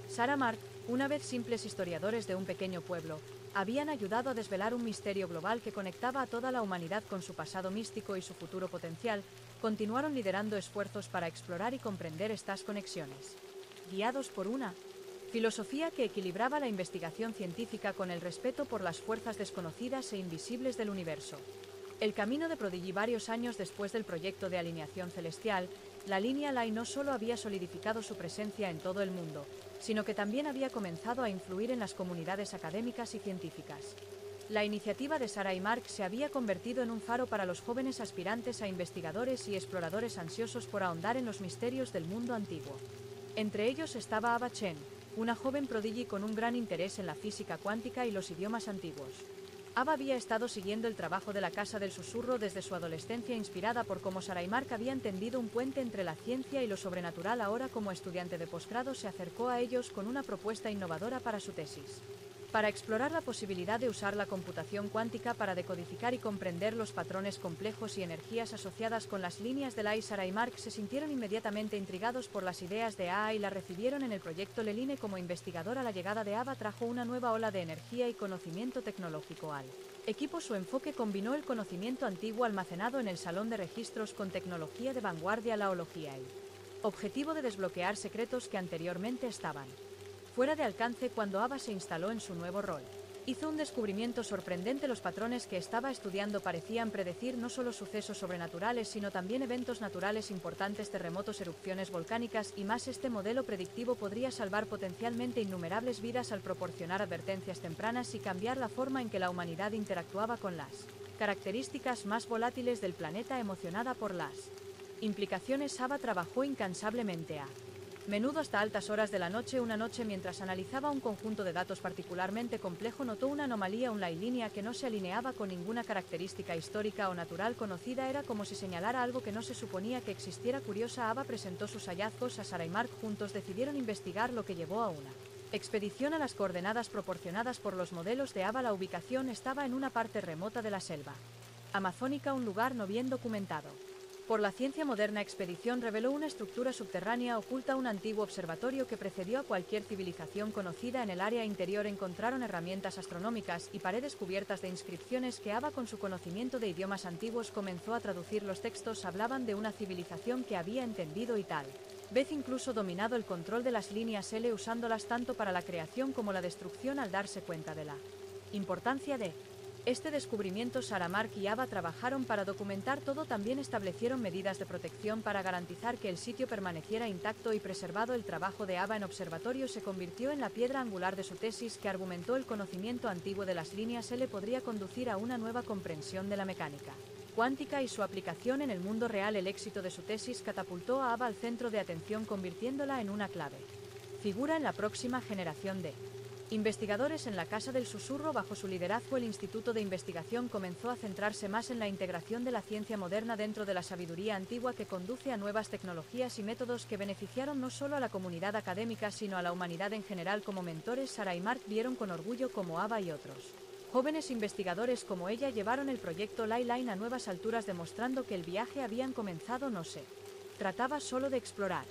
Sarah y Mark, una vez simples historiadores de un pequeño pueblo, habían ayudado a desvelar un misterio global que conectaba a toda la humanidad con su pasado místico y su futuro potencial. Continuaron liderando esfuerzos para explorar y comprender estas conexiones. Guiados por una filosofía que equilibraba la investigación científica con el respeto por las fuerzas desconocidas e invisibles del universo. El camino de Prodigy. Varios años después del proyecto de alineación celestial, la línea Lai no solo había solidificado su presencia en todo el mundo, sino que también había comenzado a influir en las comunidades académicas y científicas. La iniciativa de Sarah y Mark se había convertido en un faro para los jóvenes aspirantes a investigadores y exploradores ansiosos por ahondar en los misterios del mundo antiguo. Entre ellos estaba Ava Chen, una joven prodigio con un gran interés en la física cuántica y los idiomas antiguos. Ava había estado siguiendo el trabajo de la Casa del Susurro desde su adolescencia, inspirada por cómo Sarah y Mark habían tendido un puente entre la ciencia y lo sobrenatural. Ahora, como estudiante de posgrado, se acercó a ellos con una propuesta innovadora para su tesis. Para explorar la posibilidad de usar la computación cuántica para decodificar y comprender los patrones complejos y energías asociadas con las líneas de Lai, Sarah y Mark se sintieron inmediatamente intrigados por las ideas de Ava y la recibieron en el proyecto Leline como investigadora. La llegada de Ava trajo una nueva ola de energía y conocimiento tecnológico al equipo. Su enfoque combinó el conocimiento antiguo almacenado en el Salón de Registros con tecnología de vanguardia, la hología, el objetivo de desbloquear secretos que anteriormente estaban fuera de alcance. Cuando Ava se instaló en su nuevo rol, hizo un descubrimiento sorprendente. Los patrones que estaba estudiando parecían predecir no solo sucesos sobrenaturales, sino también eventos naturales importantes, terremotos, erupciones volcánicas y más. Este modelo predictivo podría salvar potencialmente innumerables vidas al proporcionar advertencias tempranas y cambiar la forma en que la humanidad interactuaba con las características más volátiles del planeta. Emocionada por las implicaciones, Ava trabajó incansablemente a menudo hasta altas horas de la noche. Una noche, mientras analizaba un conjunto de datos particularmente complejo, notó una anomalía, una línea que no se alineaba con ninguna característica histórica o natural conocida. Era como si señalara algo que no se suponía que existiera. Curiosa, Ava presentó sus hallazgos a Sarah y Mark. Juntos decidieron investigar, lo que llevó a una expedición a las coordenadas proporcionadas por los modelos de Ava. La ubicación estaba en una parte remota de la selva amazónica, un lugar no bien documentado por la ciencia moderna. Expedición reveló una estructura subterránea oculta, un antiguo observatorio que precedió a cualquier civilización conocida. En el área interior encontraron herramientas astronómicas y paredes cubiertas de inscripciones que Ava, con su conocimiento de idiomas antiguos, comenzó a traducir. Los textos hablaban de una civilización que había entendido y tal vez incluso dominado el control de las líneas L, usándolas tanto para la creación como la destrucción. Al darse cuenta de la importancia de este descubrimiento, Sarah, Mark y Ava trabajaron para documentar todo. También establecieron medidas de protección para garantizar que el sitio permaneciera intacto y preservado. El trabajo de Ava en observatorio se convirtió en la piedra angular de su tesis, que argumentó el conocimiento antiguo de las líneas L podría conducir a una nueva comprensión de la mecánica cuántica y su aplicación en el mundo real. El éxito de su tesis catapultó a Ava al centro de atención, convirtiéndola en una clave figura en la próxima generación de investigadores en la Casa del Susurro. Bajo su liderazgo, el Instituto de Investigación comenzó a centrarse más en la integración de la ciencia moderna dentro de la sabiduría antigua, que conduce a nuevas tecnologías y métodos que beneficiaron no solo a la comunidad académica sino a la humanidad en general. Como mentores, Sarah y Mark vieron con orgullo cómo Ava y otros jóvenes investigadores como ella llevaron el proyecto Leyline a nuevas alturas, demostrando que el viaje habían comenzado. No se trataba solo de explorar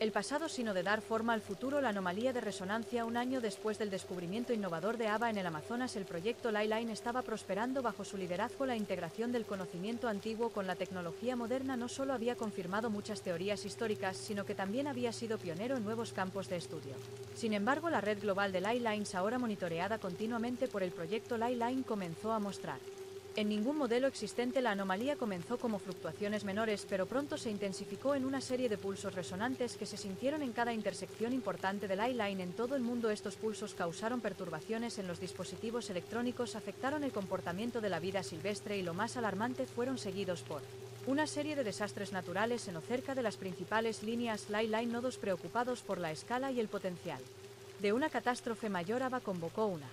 el pasado, sino de dar forma al futuro. La anomalía de resonancia. Un año después del descubrimiento innovador de Ava en el Amazonas, el proyecto Leyline estaba prosperando. Bajo su liderazgo, la integración del conocimiento antiguo con la tecnología moderna no solo había confirmado muchas teorías históricas, sino que también había sido pionero en nuevos campos de estudio. Sin embargo, la red global de Leylines, ahora monitoreada continuamente por el proyecto Leyline, comenzó a mostrar en ningún modelo existente. La anomalía comenzó como fluctuaciones menores, pero pronto se intensificó en una serie de pulsos resonantes que se sintieron en cada intersección importante de Leyline en todo el mundo. Estos pulsos causaron perturbaciones en los dispositivos electrónicos, afectaron el comportamiento de la vida silvestre y, lo más alarmante, fueron seguidos por una serie de desastres naturales en o cerca de las principales líneas Leyline. Nodos preocupados por la escala y el potencial de una catástrofe mayor, Ava convocó una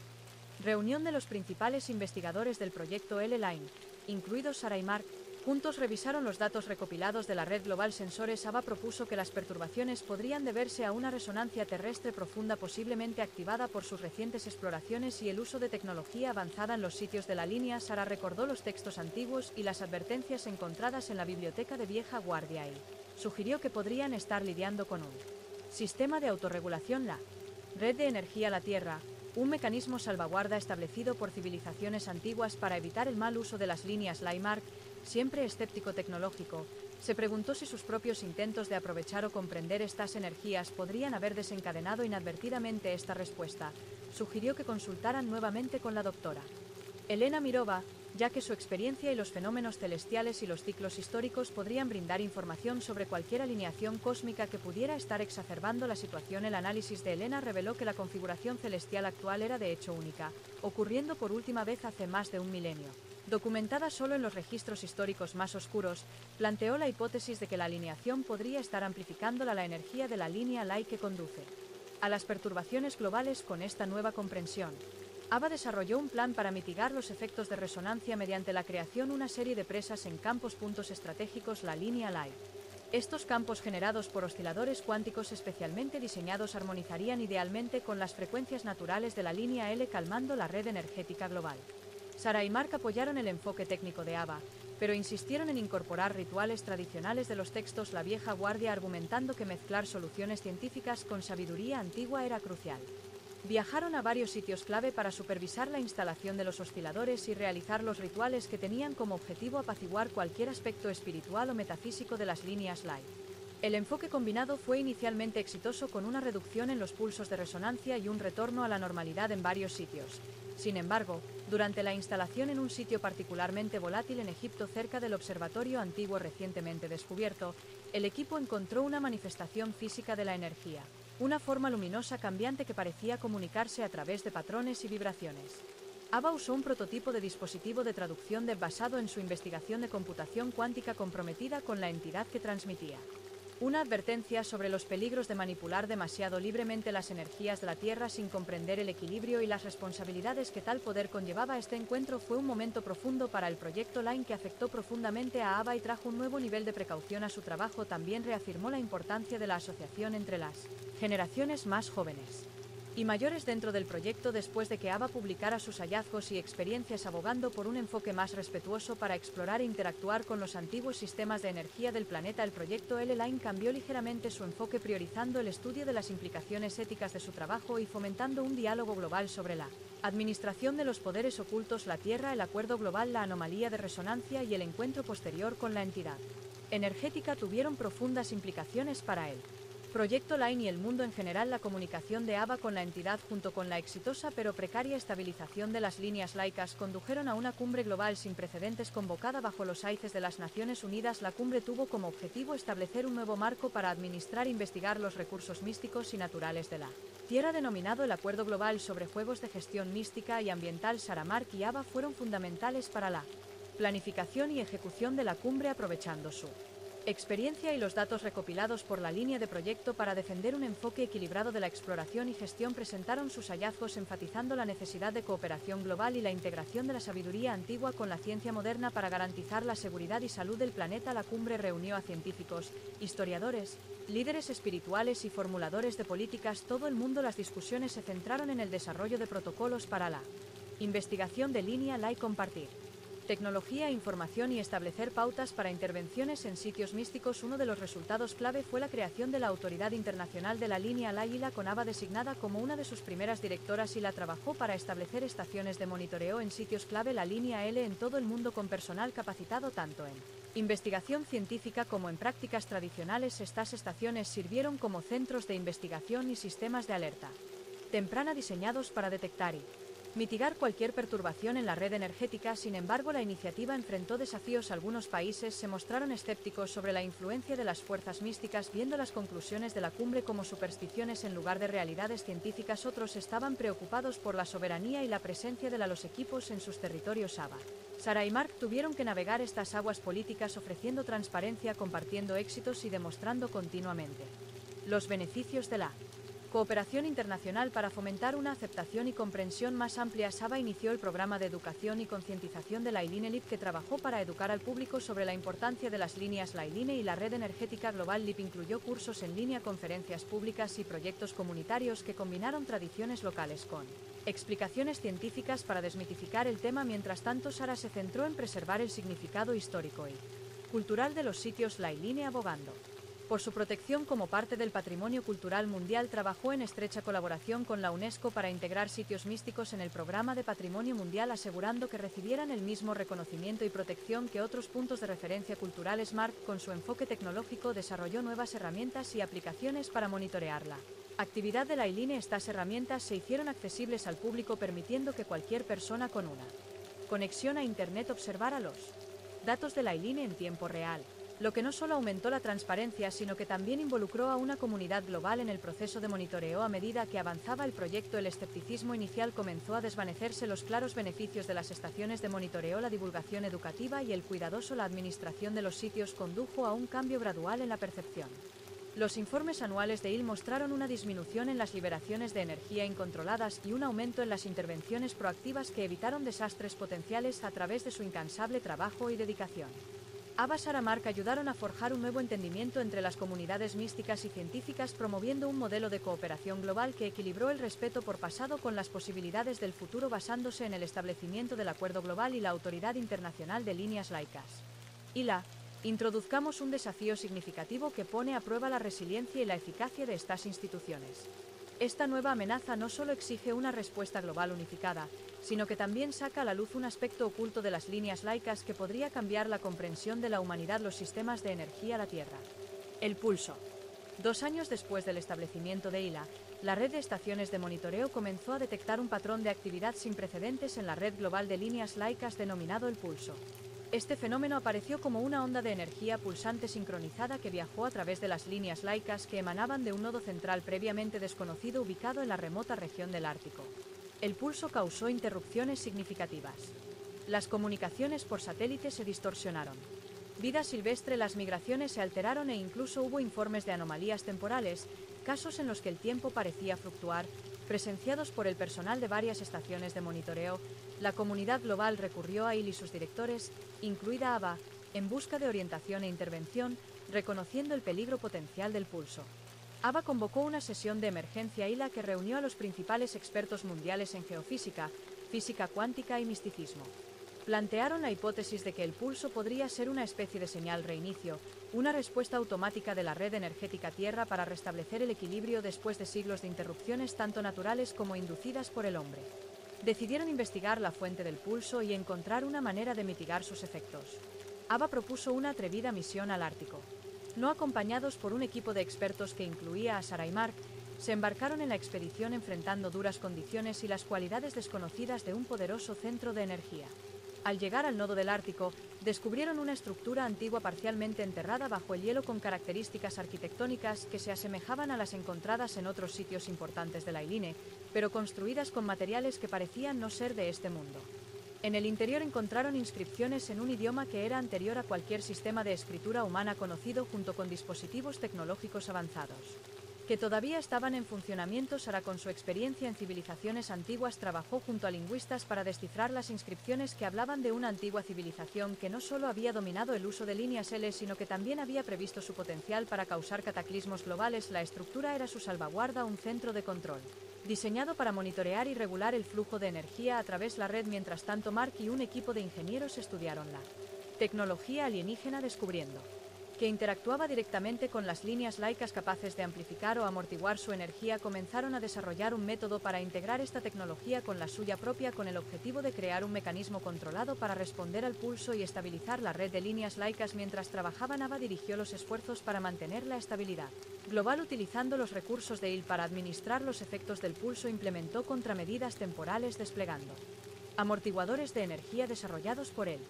reunión de los principales investigadores del proyecto Leyline, incluidos Sarah y Mark. Juntos revisaron los datos recopilados de la red global sensores. Ava propuso que las perturbaciones podrían deberse a una resonancia terrestre profunda, posiblemente activada por sus recientes exploraciones y el uso de tecnología avanzada en los sitios de la línea. Sarah recordó los textos antiguos y las advertencias encontradas en la biblioteca de vieja guardia y sugirió que podrían estar lidiando con un sistema de autorregulación, la red de energía la Tierra, un mecanismo salvaguarda establecido por civilizaciones antiguas para evitar el mal uso de las líneas Ley. Mark, siempre escéptico tecnológico, se preguntó si sus propios intentos de aprovechar o comprender estas energías podrían haber desencadenado inadvertidamente esta respuesta. Sugirió que consultaran nuevamente con la doctora Elena Mirova, ya que su experiencia y los fenómenos celestiales y los ciclos históricos podrían brindar información sobre cualquier alineación cósmica que pudiera estar exacerbando la situación. El análisis de Elena reveló que la configuración celestial actual era de hecho única, ocurriendo por última vez hace más de un milenio. Documentada solo en los registros históricos más oscuros, planteó la hipótesis de que la alineación podría estar amplificando la energía de la línea Ley que conduce a las perturbaciones globales. Con esta nueva comprensión, Ava desarrolló un plan para mitigar los efectos de resonancia mediante la creación de una serie de presas en puntos estratégicos, la línea Ley. Estos campos, generados por osciladores cuánticos especialmente diseñados, armonizarían idealmente con las frecuencias naturales de la línea L, calmando la red energética global. Sarah y Mark apoyaron el enfoque técnico de Ava, pero insistieron en incorporar rituales tradicionales de los textos la vieja guardia, argumentando que mezclar soluciones científicas con sabiduría antigua era crucial. Viajaron a varios sitios clave para supervisar la instalación de los osciladores y realizar los rituales que tenían como objetivo apaciguar cualquier aspecto espiritual o metafísico de las líneas Ley. El enfoque combinado fue inicialmente exitoso, con una reducción en los pulsos de resonancia y un retorno a la normalidad en varios sitios. Sin embargo, durante la instalación en un sitio particularmente volátil en Egipto, cerca del observatorio antiguo recientemente descubierto, el equipo encontró una manifestación física de la energía, una forma luminosa cambiante que parecía comunicarse a través de patrones y vibraciones. Ava usó un prototipo de dispositivo de traducción basado en su investigación de computación cuántica comprometida con la entidad que transmitía una advertencia sobre los peligros de manipular demasiado libremente las energías de la Tierra sin comprender el equilibrio y las responsabilidades que tal poder conllevaba. Este encuentro fue un momento profundo para el proyecto Line, que afectó profundamente a Ava y trajo un nuevo nivel de precaución a su trabajo. También reafirmó la importancia de la asociación entre las generaciones más jóvenes y mayores dentro del proyecto. Después de que Ava publicara sus hallazgos y experiencias, abogando por un enfoque más respetuoso para explorar e interactuar con los antiguos sistemas de energía del planeta, el proyecto L-Line cambió ligeramente su enfoque, priorizando el estudio de las implicaciones éticas de su trabajo y fomentando un diálogo global sobre la administración de los poderes ocultos, la Tierra, el acuerdo global, la anomalía de resonancia y el encuentro posterior con la entidad energética tuvieron profundas implicaciones para él. Proyecto Line y el mundo en general. La comunicación de Ava con la entidad, junto con la exitosa pero precaria estabilización de las líneas laicas, condujeron a una cumbre global sin precedentes convocada bajo los auces de las Naciones Unidas. La cumbre tuvo como objetivo establecer un nuevo marco para administrar e investigar los recursos místicos y naturales de la Tierra, denominado el Acuerdo Global sobre Juegos de Gestión Mística y Ambiental. Sarah, Mark y Ava fueron fundamentales para la planificación y ejecución de la cumbre, aprovechando su experiencia y los datos recopilados por la línea de proyecto para defender un enfoque equilibrado de la exploración y gestión presentaron sus hallazgos enfatizando la necesidad de cooperación global y la integración de la sabiduría antigua con la ciencia moderna para garantizar la seguridad y salud del planeta. La cumbre reunió a científicos, historiadores, líderes espirituales y formuladores de políticas todo el mundo. Las discusiones se centraron en el desarrollo de protocolos para la investigación de línea LA y compartir tecnología, información y establecer pautas para intervenciones en sitios místicos. Uno de los resultados clave fue la creación de la Autoridad Internacional de la Línea LA. ILA con Ava designada como una de sus primeras directoras y la trabajó para establecer estaciones de monitoreo en sitios clave la línea L en todo el mundo con personal capacitado tanto en investigación científica como en prácticas tradicionales. Estas estaciones sirvieron como centros de investigación y sistemas de alerta temprana diseñados para detectar y mitigar cualquier perturbación en la red energética. Sin embargo, la iniciativa enfrentó desafíos. Algunos países se mostraron escépticos sobre la influencia de las fuerzas místicas, viendo las conclusiones de la cumbre como supersticiones en lugar de realidades científicas. Otros estaban preocupados por la soberanía y la presencia de los equipos en sus territorios. Ava, Sarah y Mark tuvieron que navegar estas aguas políticas ofreciendo transparencia, compartiendo éxitos y demostrando continuamente los beneficios de la cooperación internacional para fomentar una aceptación y comprensión más amplia. Saba inició el programa de educación y concientización de la LIP que trabajó para educar al público sobre la importancia de las líneas LINE y la red energética global. LIP incluyó cursos en línea, conferencias públicas y proyectos comunitarios que combinaron tradiciones locales con explicaciones científicas para desmitificar el tema. Mientras tanto, Sara se centró en preservar el significado histórico y cultural de los sitios LINE, abogando por su protección como parte del patrimonio cultural mundial. Trabajó en estrecha colaboración con la UNESCO para integrar sitios místicos en el programa de patrimonio mundial, asegurando que recibieran el mismo reconocimiento y protección que otros puntos de referencia culturales. Mark, con su enfoque tecnológico, desarrolló nuevas herramientas y aplicaciones para monitorear la actividad de la LINE. Estas herramientas se hicieron accesibles al público, permitiendo que cualquier persona con una conexión a Internet observara los datos de la LINE en tiempo real, lo que no solo aumentó la transparencia, sino que también involucró a una comunidad global en el proceso de monitoreo. A medida que avanzaba el proyecto, el escepticismo inicial comenzó a desvanecerse. Los claros beneficios de las estaciones de monitoreo, la divulgación educativa y el cuidadoso la administración de los sitios condujo a un cambio gradual en la percepción. Los informes anuales de IL mostraron una disminución en las liberaciones de energía incontroladas y un aumento en las intervenciones proactivas que evitaron desastres potenciales a través de su incansable trabajo y dedicación. Ava y Sarah Mark ayudaron a forjar un nuevo entendimiento entre las comunidades místicas y científicas, promoviendo un modelo de cooperación global que equilibró el respeto por pasado con las posibilidades del futuro, basándose en el establecimiento del Acuerdo Global y la Autoridad Internacional de Líneas Laicas. Introduzcamos un desafío significativo que pone a prueba la resiliencia y la eficacia de estas instituciones. Esta nueva amenaza no solo exige una respuesta global unificada, sino que también saca a la luz un aspecto oculto de las líneas laicas que podría cambiar la comprensión de la humanidad: los sistemas de energía a la Tierra. El pulso. 2 años después del establecimiento de ILA, la red de estaciones de monitoreo comenzó a detectar un patrón de actividad sin precedentes en la red global de líneas laicas denominado el pulso. Este fenómeno apareció como una onda de energía pulsante sincronizada que viajó a través de las líneas laicas que emanaban de un nodo central previamente desconocido ubicado en la remota región del Ártico. El pulso causó interrupciones significativas. Las comunicaciones por satélite se distorsionaron. Vida silvestre, las migraciones se alteraron e incluso hubo informes de anomalías temporales, casos en los que el tiempo parecía fluctuar, presenciados por el personal de varias estaciones de monitoreo. La comunidad global recurrió a IL y sus directores, incluida Ava, en busca de orientación e intervención, reconociendo el peligro potencial del pulso. Ava convocó una sesión de emergencia ILA que reunió a los principales expertos mundiales en geofísica, física cuántica y misticismo. Plantearon la hipótesis de que el pulso podría ser una especie de señal reinicio, una respuesta automática de la red energética Tierra para restablecer el equilibrio después de siglos de interrupciones tanto naturales como inducidas por el hombre. Decidieron investigar la fuente del pulso y encontrar una manera de mitigar sus efectos. Ava propuso una atrevida misión al Ártico. No acompañados por un equipo de expertos que incluía a Sarah y Mark, se embarcaron en la expedición enfrentando duras condiciones y las cualidades desconocidas de un poderoso centro de energía. Al llegar al nodo del Ártico, descubrieron una estructura antigua parcialmente enterrada bajo el hielo con características arquitectónicas que se asemejaban a las encontradas en otros sitios importantes de la ILINE, pero construidas con materiales que parecían no ser de este mundo. En el interior encontraron inscripciones en un idioma que era anterior a cualquier sistema de escritura humana conocido, junto con dispositivos tecnológicos avanzados que todavía estaban en funcionamiento. Sara, con su experiencia en civilizaciones antiguas, trabajó junto a lingüistas para descifrar las inscripciones que hablaban de una antigua civilización que no solo había dominado el uso de líneas L, sino que también había previsto su potencial para causar cataclismos globales. La estructura era su salvaguarda, un centro de control diseñado para monitorear y regular el flujo de energía a través de la red. Mientras tanto, Mark y un equipo de ingenieros estudiaron la tecnología alienígena, descubriendo que interactuaba directamente con las líneas laicas capaces de amplificar o amortiguar su energía. Comenzaron a desarrollar un método para integrar esta tecnología con la suya propia, con el objetivo de crear un mecanismo controlado para responder al pulso y estabilizar la red de líneas laicas. Mientras trabajaban, Ava dirigió los esfuerzos para mantener la estabilidad global utilizando los recursos de IL para administrar los efectos del pulso. Implementó contramedidas temporales desplegando amortiguadores de energía desarrollados por él.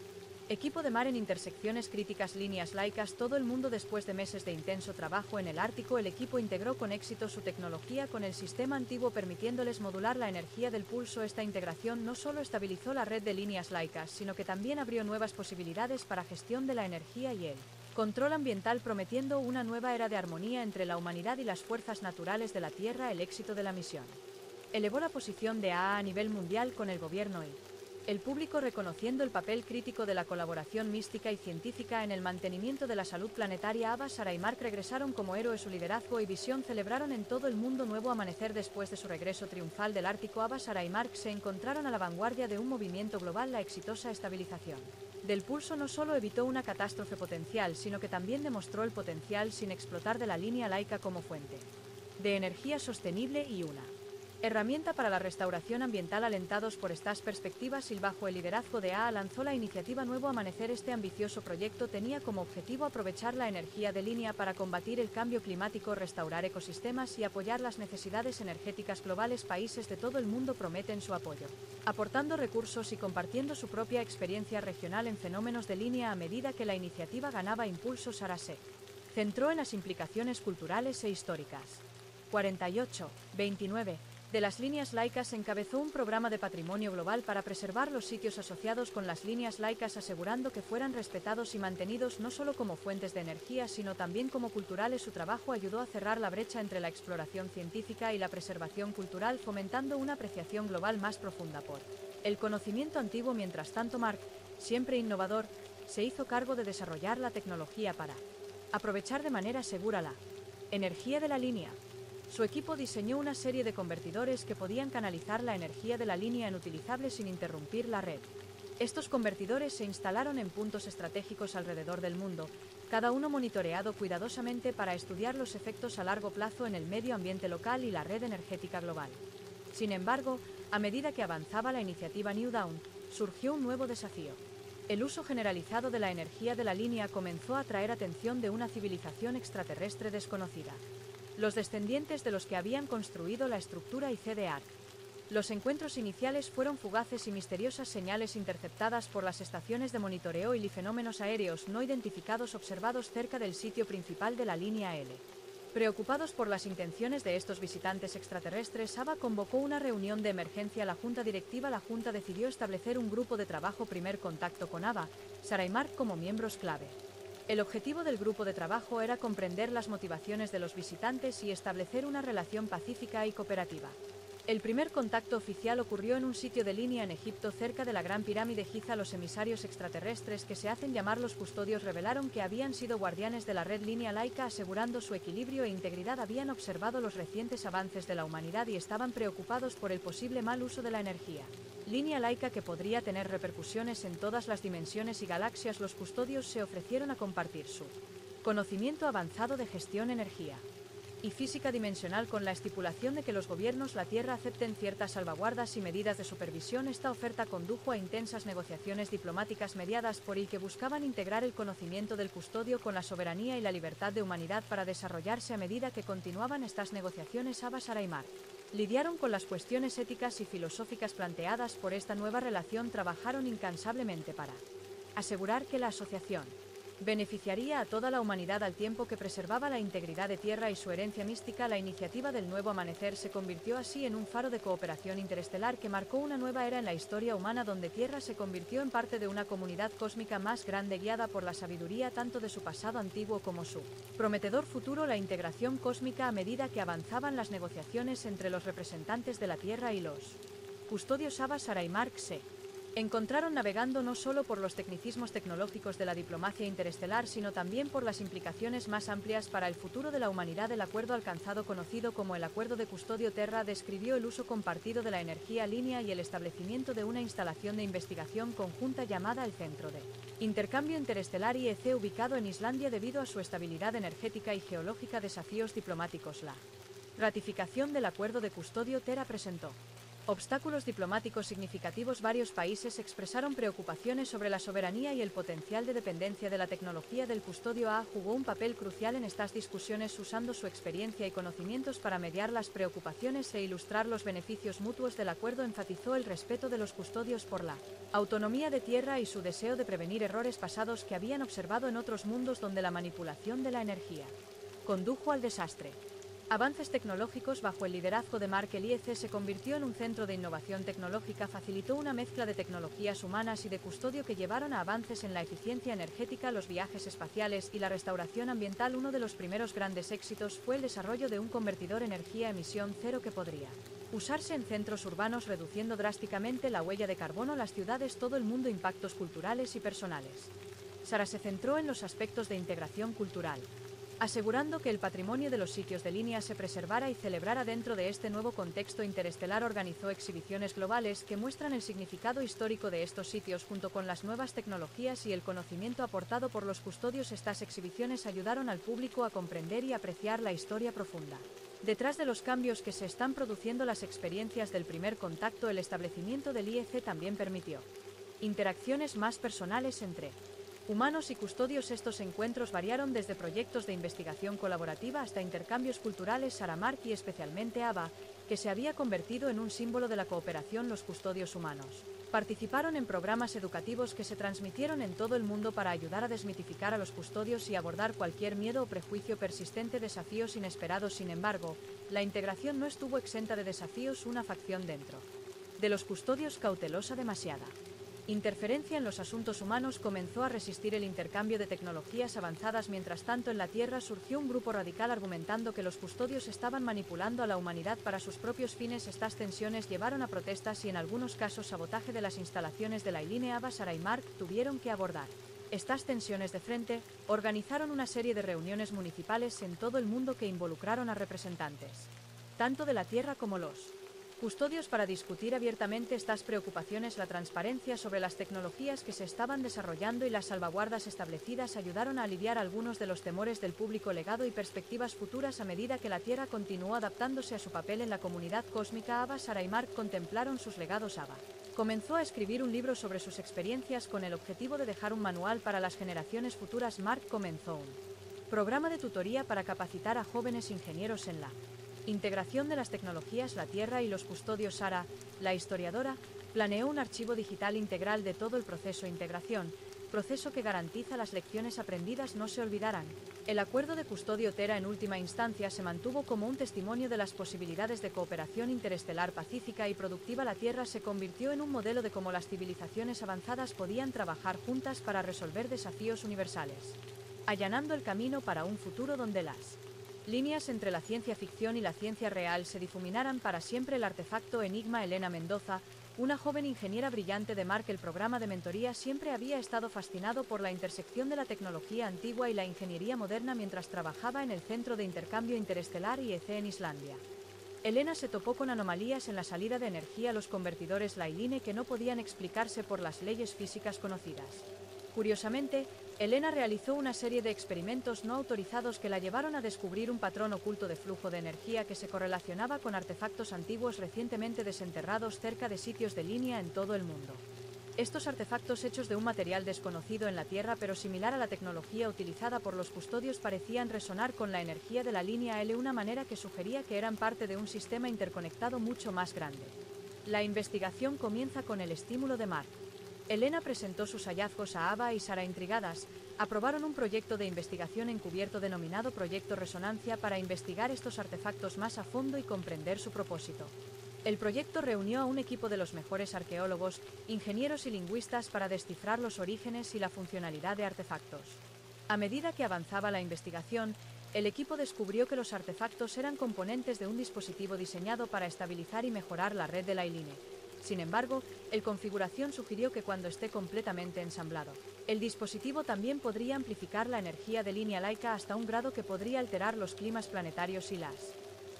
Equipo de mar en intersecciones críticas, líneas laicas, todo el mundo. Después de meses de intenso trabajo en el Ártico, el equipo integró con éxito su tecnología con el sistema antiguo, permitiéndoles modular la energía del pulso. Esta integración no solo estabilizó la red de líneas laicas, sino que también abrió nuevas posibilidades para gestión de la energía y el control ambiental, prometiendo una nueva era de armonía entre la humanidad y las fuerzas naturales de la Tierra. El éxito de la misión elevó la posición de AA a nivel mundial, con el gobierno y el público reconociendo el papel crítico de la colaboración mística y científica en el mantenimiento de la salud planetaria. Ava, Sara y Mark regresaron como héroes. Su liderazgo y visión celebraron en todo el mundo nuevo amanecer. Después de su regreso triunfal del Ártico, Ava, Sara y Mark se encontraron a la vanguardia de un movimiento global. La exitosa estabilización del pulso no solo evitó una catástrofe potencial, sino que también demostró el potencial sin explotar de la línea laica como fuente de energía sostenible y una herramienta para la restauración ambiental. Alentados por estas perspectivas y bajo el liderazgo de AA, lanzó la iniciativa Nuevo Amanecer. Este ambicioso proyecto tenía como objetivo aprovechar la energía de línea para combatir el cambio climático, restaurar ecosistemas y apoyar las necesidades energéticas globales. Países de todo el mundo prometen su apoyo, aportando recursos y compartiendo su propia experiencia regional en fenómenos de línea. A medida que la iniciativa ganaba impulso, Sara se centró en las implicaciones culturales e históricas. 48-29 de las líneas laicas encabezó un programa de patrimonio global para preservar los sitios asociados con las líneas laicas, asegurando que fueran respetados y mantenidos no solo como fuentes de energía, sino también como culturales. Su trabajo ayudó a cerrar la brecha entre la exploración científica y la preservación cultural, fomentando una apreciación global más profunda por el conocimiento antiguo. Mientras tanto, Mark, siempre innovador, se hizo cargo de desarrollar la tecnología para aprovechar de manera segura la energía de la línea. Su equipo diseñó una serie de convertidores que podían canalizar la energía de la línea inutilizable sin interrumpir la red. Estos convertidores se instalaron en puntos estratégicos alrededor del mundo, cada uno monitoreado cuidadosamente para estudiar los efectos a largo plazo en el medio ambiente local y la red energética global. Sin embargo, a medida que avanzaba la iniciativa New Dawn, surgió un nuevo desafío. El uso generalizado de la energía de la línea comenzó a atraer atención de una civilización extraterrestre desconocida, los descendientes de los que habían construido la estructura IC de ARC. Los encuentros iniciales fueron fugaces y misteriosas señales interceptadas por las estaciones de monitoreo y fenómenos aéreos no identificados observados cerca del sitio principal de la línea L. Preocupados por las intenciones de estos visitantes extraterrestres, Ava convocó una reunión de emergencia a la junta directiva. La junta decidió establecer un grupo de trabajo. Primer contacto con Ava, Sara y Mark como miembros clave. El objetivo del grupo de trabajo era comprender las motivaciones de los visitantes y establecer una relación pacífica y cooperativa. El primer contacto oficial ocurrió en un sitio de línea en Egipto, cerca de la Gran Pirámide Giza. Los emisarios extraterrestres, que se hacen llamar los custodios, revelaron que habían sido guardianes de la red línea laica, asegurando su equilibrio e integridad. Habían observado los recientes avances de la humanidad y estaban preocupados por el posible mal uso de la energía línea laica, que podría tener repercusiones en todas las dimensiones y galaxias. Los custodios se ofrecieron a compartir su conocimiento avanzado de gestión energía y física dimensional, con la estipulación de que los gobiernos la Tierra acepten ciertas salvaguardas y medidas de supervisión. Esta oferta condujo a intensas negociaciones diplomáticas mediadas por IL, que buscaban integrar el conocimiento del custodio con la soberanía y la libertad de humanidad para desarrollarse. A medida que continuaban estas negociaciones, Ava, Sara y Mark lidiaron con las cuestiones éticas y filosóficas planteadas por esta nueva relación. Trabajaron incansablemente para asegurar que la asociación Beneficiaría a toda la humanidad al tiempo que preservaba la integridad de Tierra y su herencia mística. La iniciativa del Nuevo Amanecer se convirtió así en un faro de cooperación interestelar que marcó una nueva era en la historia humana, donde Tierra se convirtió en parte de una comunidad cósmica más grande, guiada por la sabiduría tanto de su pasado antiguo como su prometedor futuro. La integración cósmica, a medida que avanzaban las negociaciones entre los representantes de la Tierra y los custodios Ava, Sara y Mark, se encontraron navegando no solo por los tecnicismos tecnológicos de la diplomacia interestelar, sino también por las implicaciones más amplias para el futuro de la humanidad. El acuerdo alcanzado, conocido como el Acuerdo de Custodio Terra, describió el uso compartido de la energía línea y el establecimiento de una instalación de investigación conjunta llamada el Centro de Intercambio Interestelar IEC, ubicado en Islandia debido a su estabilidad energética y geológica. Desafíos diplomáticos. La ratificación del Acuerdo de Custodio Terra presentó obstáculos diplomáticos significativos. Varios países expresaron preocupaciones sobre la soberanía y el potencial de dependencia de la tecnología del custodio A. Jugó un papel crucial en estas discusiones, usando su experiencia y conocimientos para mediar las preocupaciones e ilustrar los beneficios mutuos del acuerdo. Enfatizó el respeto de los custodios por la autonomía de Tierra y su deseo de prevenir errores pasados que habían observado en otros mundos donde la manipulación de la energía condujo al desastre. Avances tecnológicos. Bajo el liderazgo de Mark, el IEC se convirtió en un centro de innovación tecnológica. Facilitó una mezcla de tecnologías humanas y de custodio que llevaron a avances en la eficiencia energética, los viajes espaciales y la restauración ambiental. Uno de los primeros grandes éxitos fue el desarrollo de un convertidor energía emisión cero que podría usarse en centros urbanos, reduciendo drásticamente la huella de carbono. Las ciudades, todo el mundo. Impactos culturales y personales. Sara se centró en los aspectos de integración cultural, asegurando que el patrimonio de los sitios de línea se preservara y celebrara dentro de este nuevo contexto interestelar. Organizó exhibiciones globales que muestran el significado histórico de estos sitios junto con las nuevas tecnologías y el conocimiento aportado por los custodios. Estas exhibiciones ayudaron al público a comprender y apreciar la historia profunda detrás de los cambios que se están produciendo. Las experiencias del primer contacto. El establecimiento del IEC también permitió interacciones más personales entre humanos y custodios. Estos encuentros variaron desde proyectos de investigación colaborativa hasta intercambios culturales. Sara, Mark y especialmente Ava, que se había convertido en un símbolo de la cooperación. Los custodios humanos participaron en programas educativos que se transmitieron en todo el mundo para ayudar a desmitificar a los custodios y abordar cualquier miedo o prejuicio persistente. Desafíos inesperados. Sin embargo, la integración no estuvo exenta de desafíos. Una facción dentro de los custodios, cautelosa demasiada interferencia en los asuntos humanos, comenzó a resistir el intercambio de tecnologías avanzadas. Mientras tanto, en la Tierra surgió un grupo radical argumentando que los custodios estaban manipulando a la humanidad para sus propios fines. Estas tensiones llevaron a protestas y en algunos casos sabotaje de las instalaciones de la línea. Ava, Sara y Mark tuvieron que abordar estas tensiones de frente. Organizaron una serie de reuniones municipales en todo el mundo que involucraron a representantes tanto de la Tierra como los custodios para discutir abiertamente estas preocupaciones. La transparencia sobre las tecnologías que se estaban desarrollando y las salvaguardas establecidas ayudaron a aliviar algunos de los temores del público. Legado y perspectivas futuras. A medida que la Tierra continuó adaptándose a su papel en la comunidad cósmica, Ava, Sara y Mark contemplaron sus legados. Ava comenzó a escribir un libro sobre sus experiencias con el objetivo de dejar un manual para las generaciones futuras. Mark comenzó un programa de tutoría para capacitar a jóvenes ingenieros en la integración de las tecnologías. La Tierra y los custodios. Sara, la historiadora, planeó un archivo digital integral de todo el proceso de integración, proceso que garantiza las lecciones aprendidas no se olvidarán. El Acuerdo de Custodio Terra en última instancia se mantuvo como un testimonio de las posibilidades de cooperación interestelar pacífica y productiva. La Tierra se convirtió en un modelo de cómo las civilizaciones avanzadas podían trabajar juntas para resolver desafíos universales, allanando el camino para un futuro donde las líneas entre la ciencia ficción y la ciencia real se difuminaran para siempre. El artefacto Enigma. Elena Mendoza, una joven ingeniera brillante de Mark. El programa de mentoría siempre había estado fascinado por la intersección de la tecnología antigua y la ingeniería moderna mientras trabajaba en el Centro de Intercambio Interestelar IEC en Islandia. Elena se topó con anomalías en la salida de energía, los convertidores Lailine, que no podían explicarse por las leyes físicas conocidas. Curiosamente, Elena realizó una serie de experimentos no autorizados que la llevaron a descubrir un patrón oculto de flujo de energía que se correlacionaba con artefactos antiguos recientemente desenterrados cerca de sitios de línea en todo el mundo. Estos artefactos, hechos de un material desconocido en la Tierra pero similar a la tecnología utilizada por los custodios, parecían resonar con la energía de la línea L, una manera que sugería que eran parte de un sistema interconectado mucho más grande. La investigación comienza con el estímulo de Mark. Elena presentó sus hallazgos a Ava y Sara intrigadas, aprobaron un proyecto de investigación encubierto denominado Proyecto Resonancia para investigar estos artefactos más a fondo y comprender su propósito. El proyecto reunió a un equipo de los mejores arqueólogos, ingenieros y lingüistas para descifrar los orígenes y la funcionalidad de artefactos. A medida que avanzaba la investigación, el equipo descubrió que los artefactos eran componentes de un dispositivo diseñado para estabilizar y mejorar la red de la Line. Sin embargo, el configuración sugirió que cuando esté completamente ensamblado, el dispositivo también podría amplificar la energía de línea laica hasta un grado que podría alterar los climas planetarios y las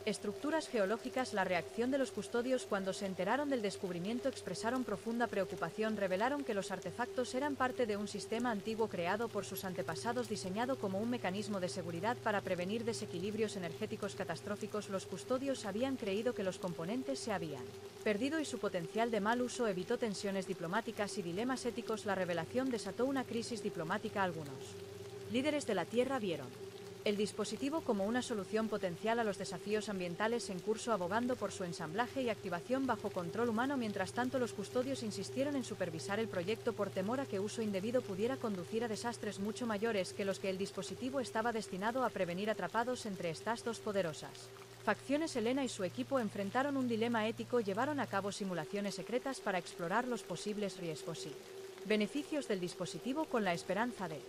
estructuras geológicas. La reacción de los custodios cuando se enteraron del descubrimiento expresaron profunda preocupación. Revelaron que los artefactos eran parte de un sistema antiguo creado por sus antepasados diseñado como un mecanismo de seguridad para prevenir desequilibrios energéticos catastróficos. Los custodios habían creído que los componentes se habían perdido y su potencial de mal uso evitó tensiones diplomáticas y dilemas éticos. La revelación desató una crisis diplomática. Algunos líderes de la Tierra vieron el dispositivo como una solución potencial a los desafíos ambientales en curso, abogando por su ensamblaje y activación bajo control humano. Mientras tanto, los custodios insistieron en supervisar el proyecto por temor a que uso indebido pudiera conducir a desastres mucho mayores que los que el dispositivo estaba destinado a prevenir. Atrapados entre estas dos poderosas facciones, Elena y su equipo enfrentaron un dilema ético. Llevaron a cabo simulaciones secretas para explorar los posibles riesgos y beneficios del dispositivo con la esperanza de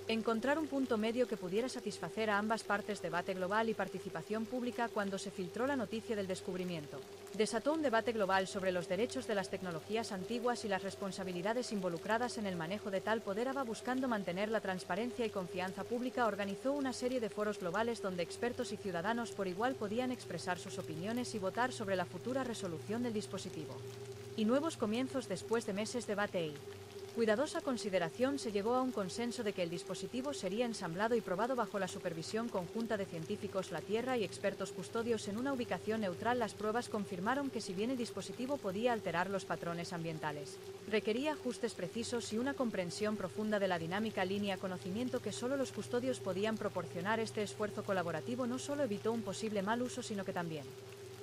encontrar un punto medio que pudiera satisfacer a ambas partes. Debate global y participación pública. Cuando se filtró la noticia del descubrimiento, desató un debate global sobre los derechos de las tecnologías antiguas y las responsabilidades involucradas en el manejo de tal poder. ABA, buscando mantener la transparencia y confianza pública, organizó una serie de foros globales donde expertos y ciudadanos por igual podían expresar sus opiniones y votar sobre la futura resolución del dispositivo y nuevos comienzos. Después de meses de debate y cuidadosa consideración, se llegó a un consenso de que el dispositivo sería ensamblado y probado bajo la supervisión conjunta de científicos, la Tierra y expertos custodios en una ubicación neutral. Las pruebas confirmaron que si bien el dispositivo podía alterar los patrones ambientales, requería ajustes precisos y una comprensión profunda de la dinámica línea, conocimiento que solo los custodios podían proporcionar. Este esfuerzo colaborativo no solo evitó un posible mal uso, sino que también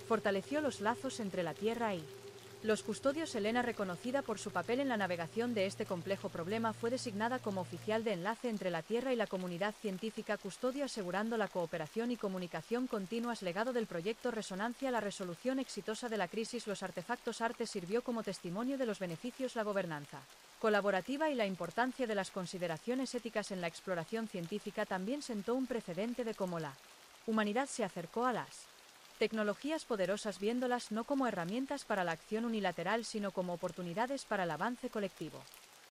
fortaleció los lazos entre la Tierra y los custodios. Elena, reconocida por su papel en la navegación de este complejo problema, fue designada como oficial de enlace entre la Tierra y la comunidad científica custodio, asegurando la cooperación y comunicación continuas. Legado del proyecto Resonancia. La resolución exitosa de la crisis los artefactos arte sirvió como testimonio de los beneficios, la gobernanza colaborativa y la importancia de las consideraciones éticas en la exploración científica. También sentó un precedente de cómo la humanidad se acercó a las tecnologías poderosas, viéndolas no como herramientas para la acción unilateral, sino como oportunidades para el avance colectivo.